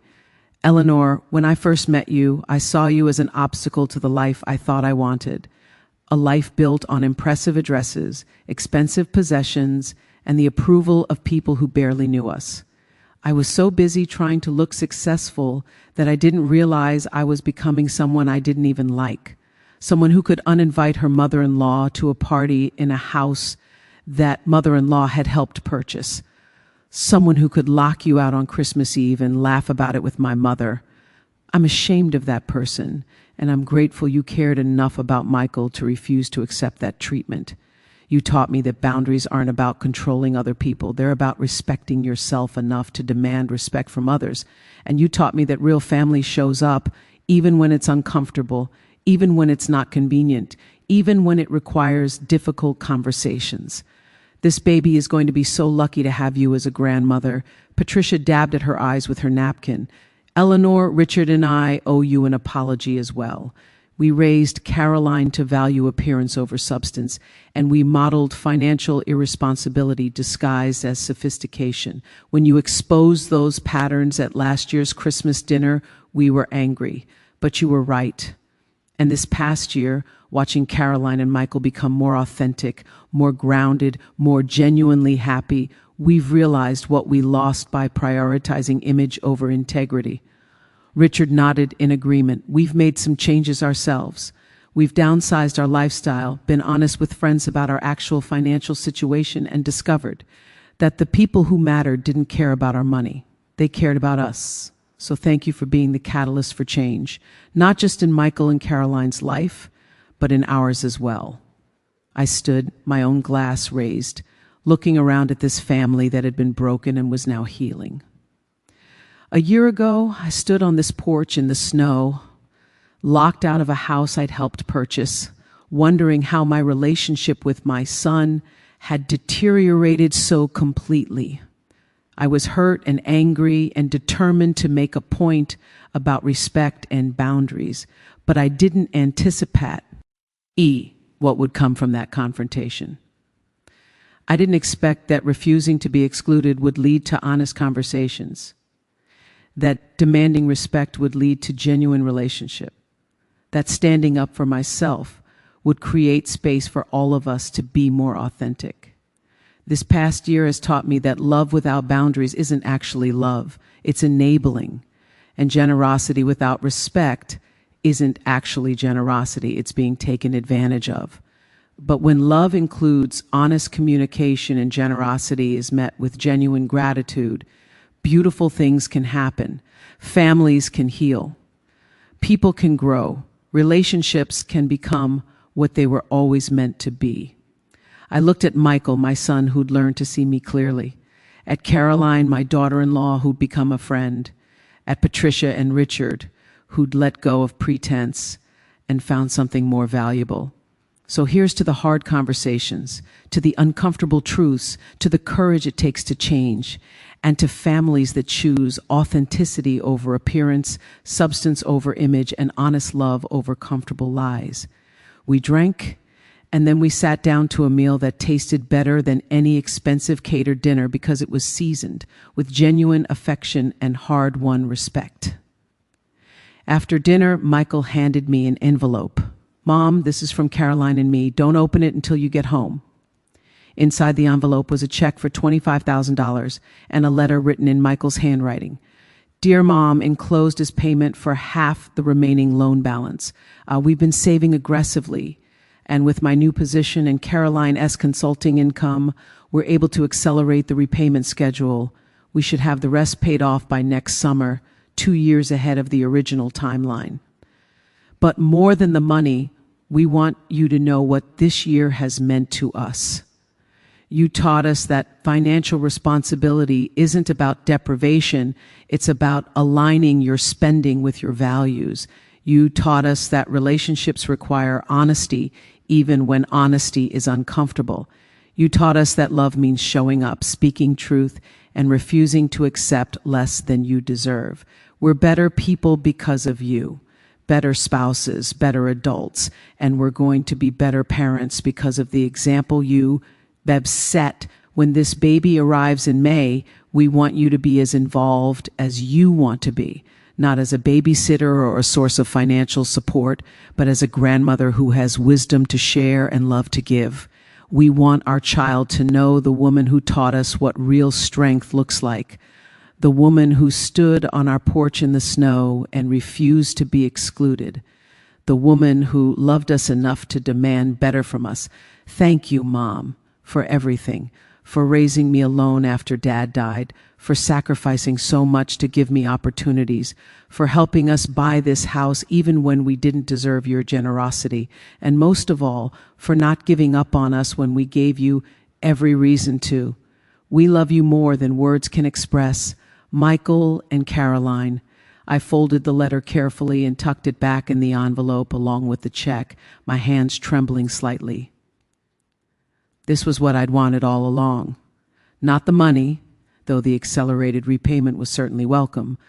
Eleanor, when I first met you, I saw you as an obstacle to the life I thought I wanted. A life built on impressive addresses, expensive possessions, and the approval of people who barely knew us. I was so busy trying to look successful that I didn't realize I was becoming someone I didn't even like, someone who could uninvite her mother-in-law to a party in a house that mother-in-law had helped purchase, someone who could lock you out on Christmas Eve and laugh about it with my mother. I'm ashamed of that person, and I'm grateful you cared enough about Michael to refuse to accept that treatment. You taught me that boundaries aren't about controlling other people. They're about respecting yourself enough to demand respect from others. And you taught me that real family shows up even when it's uncomfortable, even when it's not convenient, even when it requires difficult conversations. This baby is going to be so lucky to have you as a grandmother. Patricia dabbed at her eyes with her napkin. Eleanor, Richard, and I owe you an apology as well. We raised Caroline to value appearance over substance, and we modeled financial irresponsibility disguised as sophistication. When you exposed those patterns at last year's Christmas dinner, we were angry, but you were right. And this past year, watching Caroline and Michael become more authentic, more grounded, more genuinely happy, we've realized what we lost by prioritizing image over integrity. Richard nodded in agreement. We've made some changes ourselves. We've downsized our lifestyle, been honest with friends about our actual financial situation, and discovered that the people who mattered didn't care about our money. They cared about us. So thank you for being the catalyst for change, not just in Michael and Caroline's life, but in ours as well. I stood, my own glass raised, looking around at this family that had been broken and was now healing. A year ago, I stood on this porch in the snow, locked out of a house I'd helped purchase, wondering how my relationship with my son had deteriorated so completely. I was hurt and angry and determined to make a point about respect and boundaries, but I didn't anticipate what would come from that confrontation. I didn't expect that refusing to be excluded would lead to honest conversations, that demanding respect would lead to genuine relationship, that standing up for myself would create space for all of us to be more authentic. This past year has taught me that love without boundaries isn't actually love, it's enabling. And generosity without respect isn't actually generosity, it's being taken advantage of. But when love includes honest communication and generosity is met with genuine gratitude, beautiful things can happen. Families can heal. People can grow. Relationships can become what they were always meant to be. I looked at Michael, my son, who'd learned to see me clearly, at Caroline, my daughter-in-law, who'd become a friend, at Patricia and Richard, who'd let go of pretense and found something more valuable. So here's to the hard conversations, to the uncomfortable truths, to the courage it takes to change, and to families that choose authenticity over appearance, substance over image, and honest love over comfortable lies. We drank, and then we sat down to a meal that tasted better than any expensive catered dinner because it was seasoned with genuine affection and hard-won respect. After dinner, Michael handed me an envelope. "Mom, this is from Caroline and me. Don't open it until you get home." Inside the envelope was a check for $25,000 and a letter written in Michael's handwriting. "Dear Mom, enclosed is payment for half the remaining loan balance. We've been saving aggressively, and with my new position and Caroline S. consulting income, we're able to accelerate the repayment schedule. We should have the rest paid off by next summer, 2 years ahead of the original timeline. But more than the money, we want you to know what this year has meant to us. You taught us that financial responsibility isn't about deprivation, it's about aligning your spending with your values. You taught us that relationships require honesty, even when honesty is uncomfortable. You taught us that love means showing up, speaking truth, and refusing to accept less than you deserve. We're better people because of you. Better spouses, better adults, and we're going to be better parents because of the example you have set. When this baby arrives in May, we want you to be as involved as you want to be, not as a babysitter or a source of financial support, but as a grandmother who has wisdom to share and love to give. We want our child to know the woman who taught us what real strength looks like, the woman who stood on our porch in the snow and refused to be excluded, the woman who loved us enough to demand better from us. Thank you, Mom, for everything, for raising me alone after Dad died, for sacrificing so much to give me opportunities, for helping us buy this house even when we didn't deserve your generosity, and most of all, for not giving up on us when we gave you every reason to. We love you more than words can express. Michael and Caroline." I folded the letter carefully and tucked it back in the envelope along with the check, my hands trembling slightly. This was what I'd wanted all along. Not the money, though the accelerated repayment was certainly welcome,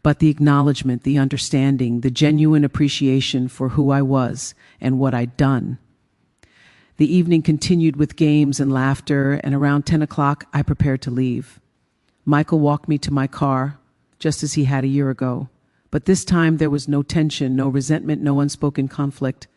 but the acknowledgement, the understanding, the genuine appreciation for who I was and what I'd done. The evening continued with games and laughter, and around 10 o'clock I prepared to leave. Michael walked me to my car, just as he had a year ago. But this time there was no tension, no resentment, no unspoken conflict.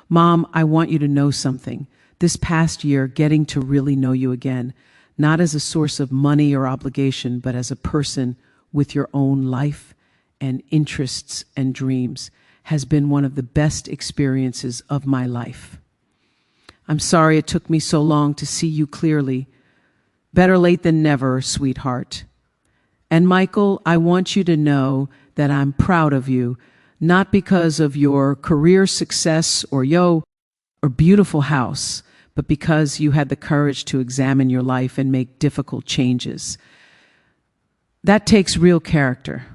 "Mom, I want you to know something. This past year, getting to really know you again, not as a source of money or obligation, but as a person with your own life and interests and dreams, has been one of the best experiences of my life. I'm sorry it took me so long to see you clearly. Better late than never, sweetheart. And Michael, I want you to know that I'm proud of you, not because of your career success or beautiful house, but because you had the courage to examine your life and make difficult changes. That takes real character,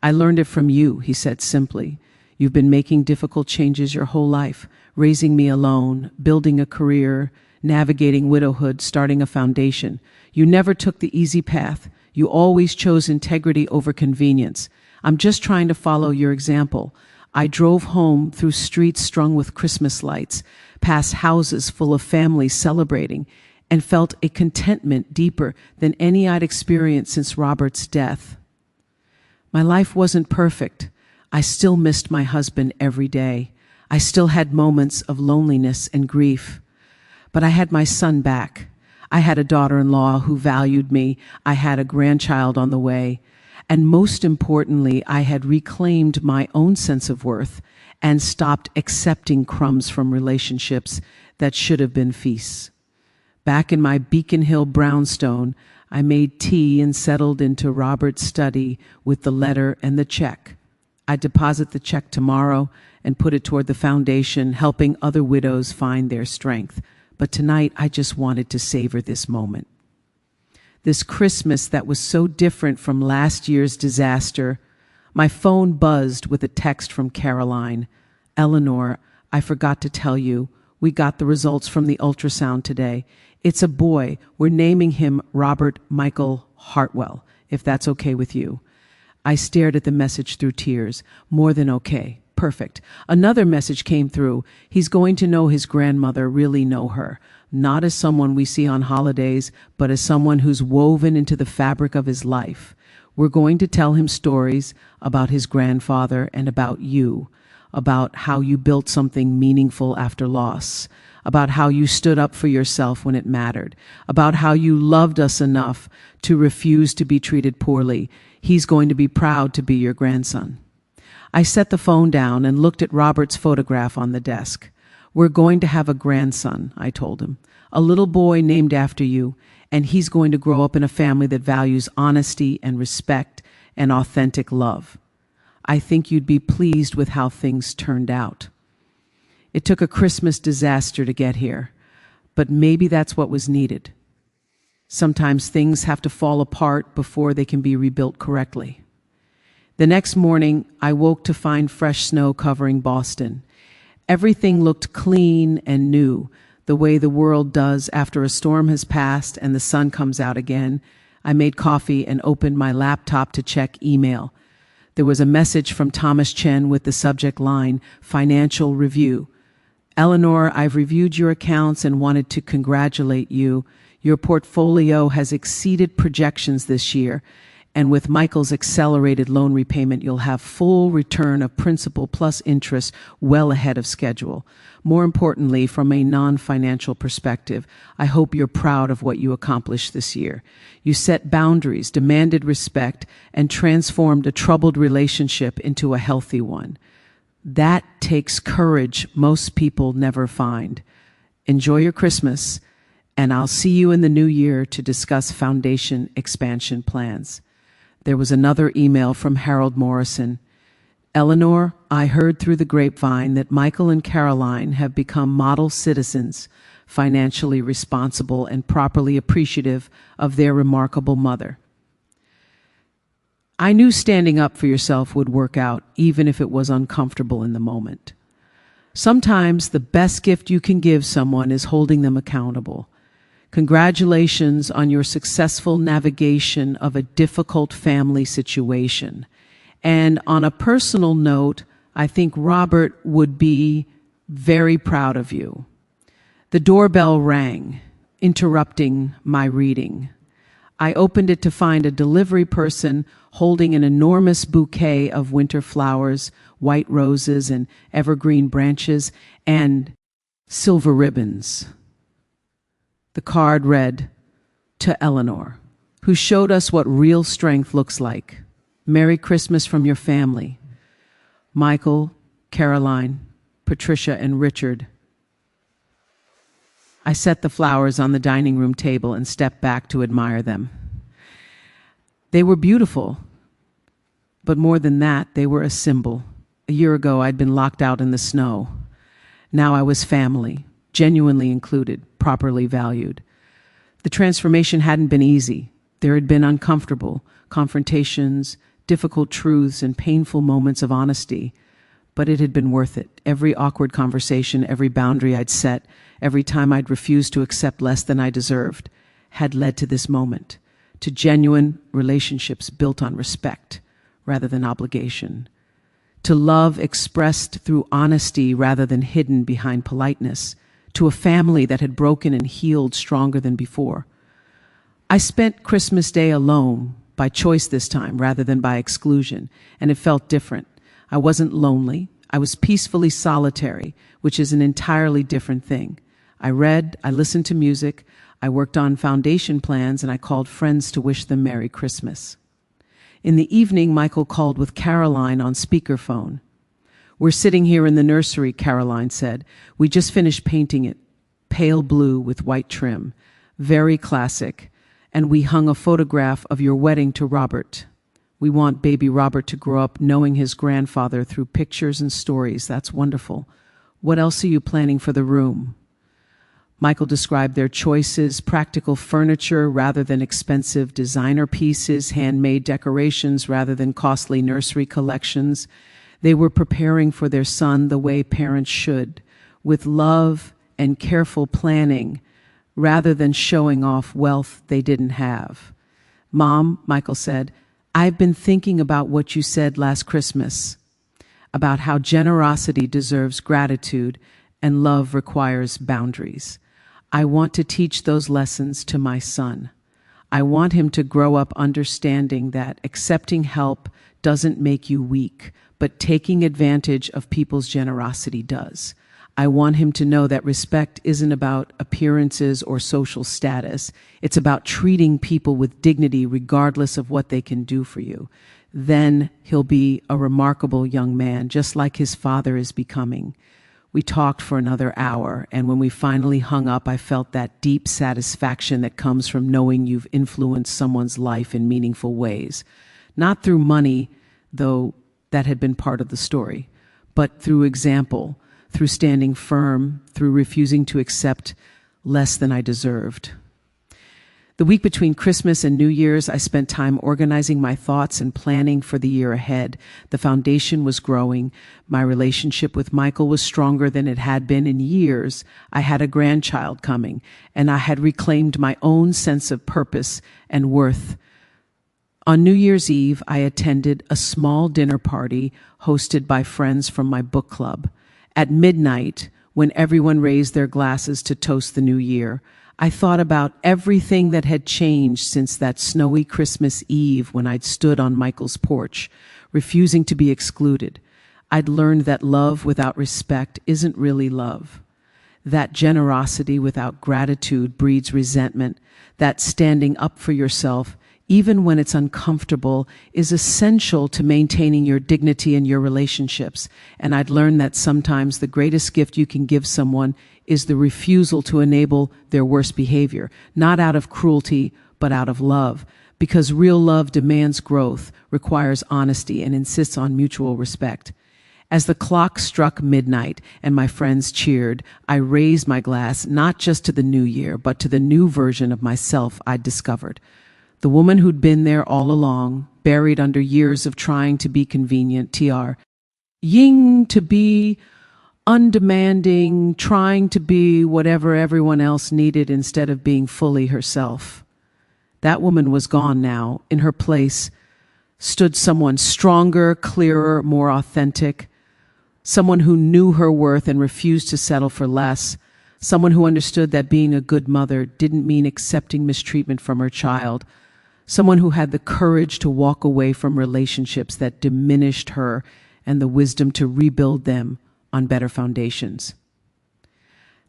I learned it from you, he said simply. You've been making difficult changes your whole life, raising me alone, building a career, navigating widowhood, starting a foundation. You never took the easy path. You always chose integrity over convenience. I'm just trying to follow your example. I drove home through streets strung with Christmas lights, past houses full of families celebrating, and felt a contentment deeper than any I'd experienced since Robert's death. My life wasn't perfect. I still missed my husband every day. I still had moments of loneliness and grief. But I had my son back. I had a daughter-in-law who valued me. I had a grandchild on the way. And most importantly, I had reclaimed my own sense of worth and stopped accepting crumbs from relationships that should have been feasts. Back in my Beacon Hill brownstone, I made tea and settled into Robert's study with the letter and the check. I'd deposit the check tomorrow and put it toward the foundation, helping other widows find their strength. But tonight, I just wanted to savor this moment. This Christmas that was so different from last year's disaster. My phone buzzed with a text from Caroline. Eleanor, I forgot to tell you, we got the results from the ultrasound today. It's a boy. We're naming him Robert Michael Hartwell, if that's okay with you. I stared at the message through tears. More than okay. Perfect. Another message came through. He's going to know his grandmother, really know her. Not as someone we see on holidays, but as someone who's woven into the fabric of his life. We're going to tell him stories about his grandfather and about you, about how you built something meaningful after loss, about how you stood up for yourself when it mattered, about how you loved us enough to refuse to be treated poorly. He's going to be proud to be your grandson. I set the phone down and looked at Robert's photograph on the desk. We're going to have a grandson, I told him, a little boy named after you, and he's going to grow up in a family that values honesty and respect and authentic love. I think you'd be pleased with how things turned out. It took a Christmas disaster to get here, but maybe that's what was needed. Sometimes things have to fall apart before they can be rebuilt correctly. The next morning, I woke to find fresh snow covering Boston. Everything looked clean and new, the way the world does after a storm has passed and the sun comes out again. I made coffee and opened my laptop to check email. There was a message from Thomas Chen with the subject line, Financial Review. Eleanor, I've reviewed your accounts and wanted to congratulate you. Your portfolio has exceeded projections this year. And with Michael's accelerated loan repayment, you'll have full return of principal plus interest well ahead of schedule. More importantly, from a non-financial perspective, I hope you're proud of what you accomplished this year. You set boundaries, demanded respect, and transformed a troubled relationship into a healthy one. That takes courage most people never find. Enjoy your Christmas, and I'll see you in the new year to discuss foundation expansion plans. There was another email from Harold Morrison. Eleanor, I heard through the grapevine that Michael and Caroline have become model citizens, financially responsible and properly appreciative of their remarkable mother. I knew standing up for yourself would work out, even if it was uncomfortable in the moment. Sometimes the best gift you can give someone is holding them accountable. Congratulations on your successful navigation of a difficult family situation. And on a personal note, I think Robert would be very proud of you. The doorbell rang, interrupting my reading. I opened it to find a delivery person holding an enormous bouquet of winter flowers, white roses and evergreen branches, and silver ribbons. The card read, to Eleanor, who showed us what real strength looks like. Merry Christmas from your family. Michael, Caroline, Patricia, and Richard. I set the flowers on the dining room table and stepped back to admire them. They were beautiful, but more than that, they were a symbol. A year ago, I'd been locked out in the snow. Now I was family, genuinely included, properly valued. The transformation hadn't been easy. There had been uncomfortable confrontations, difficult truths and painful moments of honesty. But it had been worth it. Every awkward conversation, every boundary I'd set, every time I'd refused to accept less than I deserved, had led to this moment, to genuine relationships built on respect rather than obligation, to love expressed through honesty rather than hidden behind politeness, to a family that had broken and healed stronger than before. I spent Christmas Day alone, by choice this time rather than by exclusion, and it felt different. I wasn't lonely. I was peacefully solitary, which is an entirely different thing. I read, I listened to music, I worked on foundation plans, and I called friends to wish them Merry Christmas. In the evening, Michael called with Caroline on speakerphone. "We're sitting here in the nursery," Caroline said. "We just finished painting it, pale blue with white trim, very classic, and we hung a photograph of your wedding to Robert. We want baby Robert to grow up knowing his grandfather through pictures and stories. That's wonderful. What else are you planning for the room?" Michael described their choices: practical furniture rather than expensive designer pieces, handmade decorations rather than costly nursery collections. They were preparing for their son the way parents should, with love and careful planning, rather than showing off wealth they didn't have. "Mom," Michael said, "I've been thinking about what you said last Christmas, about how generosity deserves gratitude and love requires boundaries. I want to teach those lessons to my son. I want him to grow up understanding that accepting help doesn't make you weak, but taking advantage of people's generosity does. I want him to know that respect isn't about appearances or social status. It's about treating people with dignity regardless of what they can do for you. Then he'll be a remarkable young man, just like his father is becoming." We talked for another hour, and when we finally hung up, I felt that deep satisfaction that comes from knowing you've influenced someone's life in meaningful ways. Not through money, though that had been part of the story, but through example, through standing firm, through refusing to accept less than I deserved. The week between Christmas and New Year's, I spent time organizing my thoughts and planning for the year ahead. The foundation was growing. My relationship with Michael was stronger than it had been in years. I had a grandchild coming, and I had reclaimed my own sense of purpose and worth. On New Year's Eve, I attended a small dinner party hosted by friends from my book club. At midnight, when everyone raised their glasses to toast the new year, I thought about everything that had changed since that snowy Christmas Eve when I'd stood on Michael's porch, refusing to be excluded. I'd learned that love without respect isn't really love. That generosity without gratitude breeds resentment. That standing up for yourself, even when it's uncomfortable, is essential to maintaining your dignity in your relationships. And I'd learned that sometimes the greatest gift you can give someone is the refusal to enable their worst behavior, not out of cruelty, but out of love. Because real love demands growth, requires honesty, and insists on mutual respect. As the clock struck midnight and my friends cheered, I raised my glass not just to the new year, but to the new version of myself I'd discovered. The woman who'd been there all along, buried under years of trying to be convenient, ying to be undemanding, trying to be whatever everyone else needed instead of being fully herself. That woman was gone now. In her place stood someone stronger, clearer, more authentic, someone who knew her worth and refused to settle for less, someone who understood that being a good mother didn't mean accepting mistreatment from her child, someone who had the courage to walk away from relationships that diminished her and the wisdom to rebuild them on better foundations.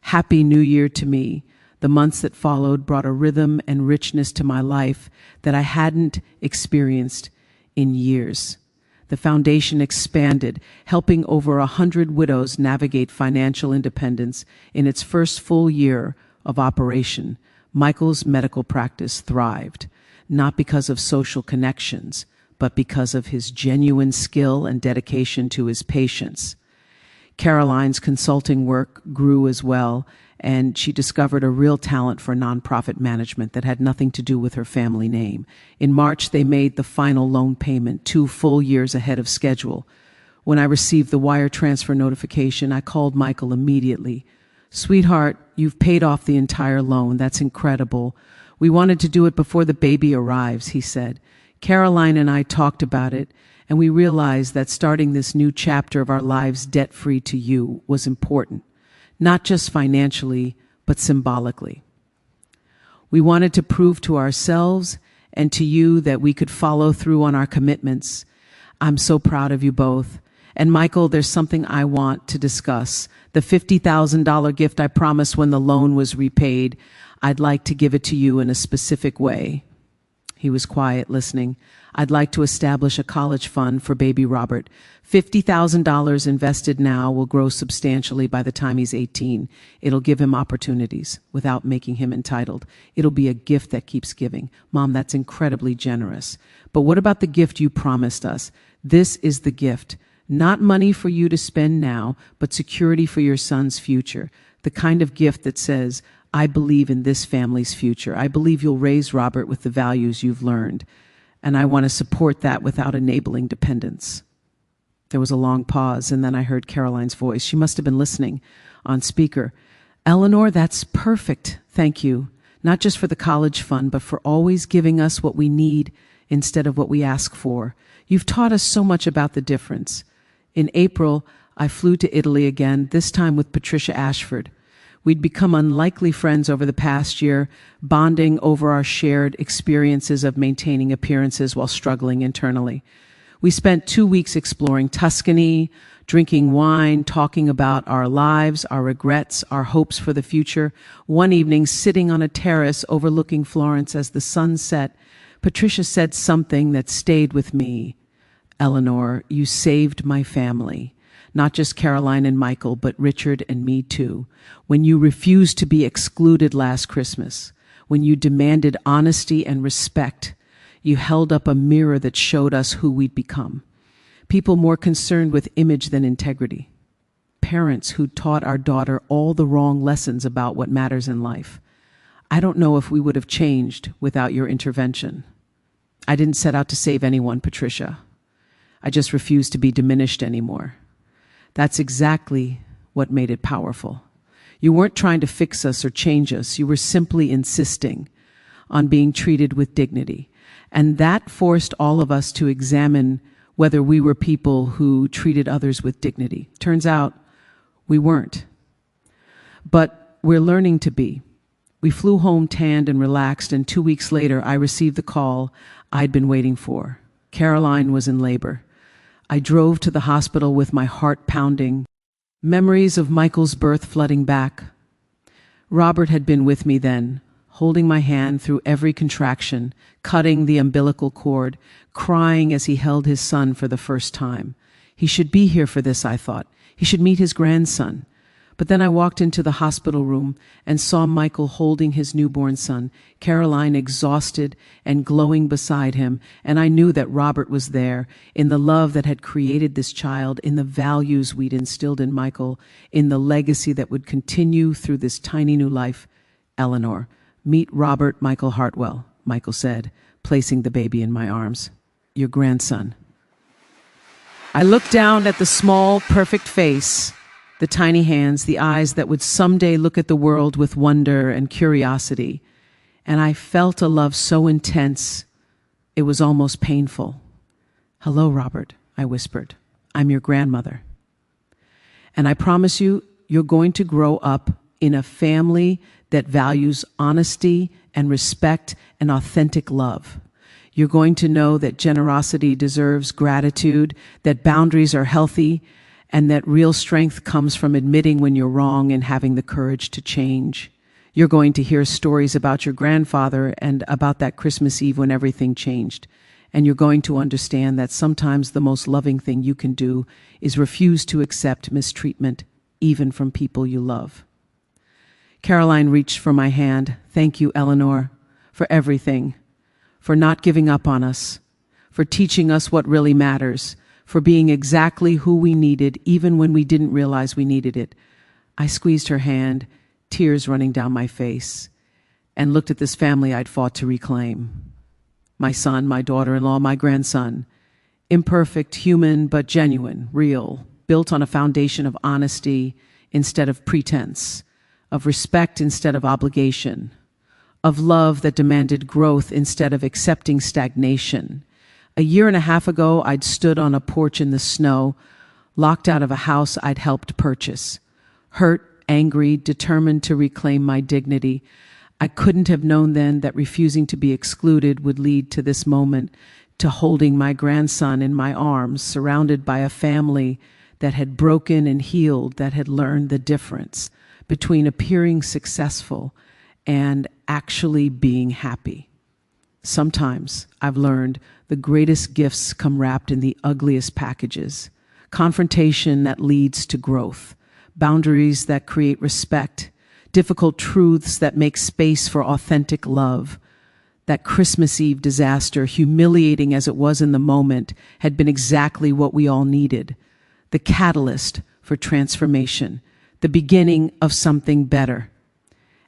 Happy New Year to me. The months that followed brought a rhythm and richness to my life that I hadn't experienced in years. The foundation expanded, helping over 100 widows navigate financial independence. In its first full year of operation, Michael's medical practice thrived, not because of social connections, but because of his genuine skill and dedication to his patients. Caroline's consulting work grew as well, and she discovered a real talent for nonprofit management that had nothing to do with her family name. In March, they made the final loan payment 2 full years ahead of schedule. When I received the wire transfer notification, I called Michael immediately. "Sweetheart, you've paid off the entire loan. That's incredible. We wanted to do it before the baby arrives," he said. "Caroline and I talked about it, and we realized that starting this new chapter of our lives debt-free to you was important, not just financially, but symbolically. We wanted to prove to ourselves and to you that we could follow through on our commitments. I'm so proud of you both. And Michael, there's something I want to discuss. The $50,000 gift I promised when the loan was repaid, I'd like to give it to you in a specific way." He was quiet, listening. "I'd like to establish a college fund for baby Robert. $50,000 invested now will grow substantially by the time he's 18. It'll give him opportunities without making him entitled. It'll be a gift that keeps giving. Mom, that's incredibly generous. But what about the gift you promised us? This is the gift. Not money for you to spend now, but security for your son's future. The kind of gift that says, I believe in this family's future. I believe you'll raise Robert with the values you've learned. And I want to support that without enabling dependence." There was a long pause, and then I heard Caroline's voice. She must have been listening on speaker. "Eleanor, that's perfect. Thank you. Not just for the college fund, but for always giving us what we need instead of what we ask for. You've taught us so much about the difference." In April, I flew to Italy again, this time with Patricia Ashford. We'd become unlikely friends over the past year, bonding over our shared experiences of maintaining appearances while struggling internally. We spent 2 weeks exploring Tuscany, drinking wine, talking about our lives, our regrets, our hopes for the future. One evening, sitting on a terrace overlooking Florence as the sun set, Patricia said something that stayed with me. "Eleanor, you saved my family. Not just Caroline and Michael, but Richard and me too. When you refused to be excluded last Christmas, when you demanded honesty and respect, you held up a mirror that showed us who we'd become. People more concerned with image than integrity. Parents who taught our daughter all the wrong lessons about what matters in life. I don't know if we would have changed without your intervention. I didn't set out to save anyone, Patricia. I just refused to be diminished anymore. That's exactly what made it powerful. You weren't trying to fix us or change us. You were simply insisting on being treated with dignity. And that forced all of us to examine whether we were people who treated others with dignity. Turns out we weren't. But we're learning to be. We flew home tanned and relaxed, and 2 weeks later I received the call I'd been waiting for. Caroline was in labor. I drove to the hospital with my heart pounding, memories of Michael's birth flooding back. Robert had been with me then, holding my hand through every contraction, cutting the umbilical cord, crying as he held his son for the first time. He should be here for this, I thought. He should meet his grandson. But then I walked into the hospital room and saw Michael holding his newborn son, Caroline exhausted and glowing beside him, and I knew that Robert was there, in the love that had created this child, in the values we'd instilled in Michael, in the legacy that would continue through this tiny new life. "Eleanor, meet Robert Michael Hartwell," Michael said, placing the baby in my arms. "Your grandson." I looked down at the small, perfect face, the tiny hands, the eyes that would someday look at the world with wonder and curiosity. And I felt a love so intense, it was almost painful. "Hello, Robert," I whispered. "I'm your grandmother. And I promise you, you're going to grow up in a family that values honesty and respect and authentic love. You're going to know that generosity deserves gratitude, that boundaries are healthy, and that real strength comes from admitting when you're wrong and having the courage to change. You're going to hear stories about your grandfather and about that Christmas Eve when everything changed. And you're going to understand that sometimes the most loving thing you can do is refuse to accept mistreatment, even from people you love." Caroline reached for my hand. "Thank you, Eleanor, for everything, for not giving up on us, for teaching us what really matters, for being exactly who we needed even when we didn't realize we needed it. I squeezed her hand, tears running down my face, and looked at this family I'd fought to reclaim. My son, my daughter-in-law, my grandson. Imperfect, human, but genuine, real, built on a foundation of honesty instead of pretense, of respect instead of obligation, of love that demanded growth instead of accepting stagnation. A year and a half ago, I'd stood on a porch in the snow, locked out of a house I'd helped purchase. Hurt, angry, determined to reclaim my dignity. I couldn't have known then that refusing to be excluded would lead to this moment, to holding my grandson in my arms, surrounded by a family that had broken and healed, that had learned the difference between appearing successful and actually being happy. Sometimes I've learned the greatest gifts come wrapped in the ugliest packages. Confrontation that leads to growth, boundaries that create respect, difficult truths that make space for authentic love. That Christmas Eve disaster, humiliating as it was in the moment, had been exactly what we all needed. The catalyst for transformation, the beginning of something better.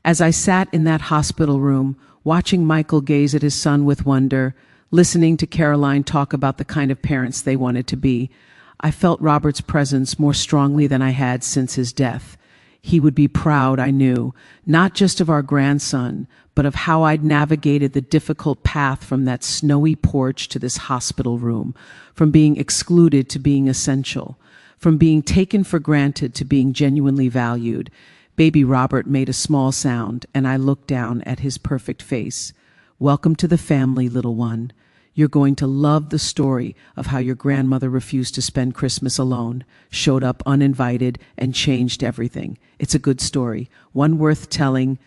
As I sat in that hospital room, watching Michael gaze at his son with wonder, listening to Caroline talk about the kind of parents they wanted to be, I felt Robert's presence more strongly than I had since his death. He would be proud, I knew, not just of our grandson, but of how I'd navigated the difficult path from that snowy porch to this hospital room, from being excluded to being essential, from being taken for granted to being genuinely valued. Baby Robert made a small sound, and I looked down at his perfect face. Welcome to the family, little one. You're going to love the story of how your grandmother refused to spend Christmas alone, showed up uninvited, and changed everything. It's a good story, one worth telling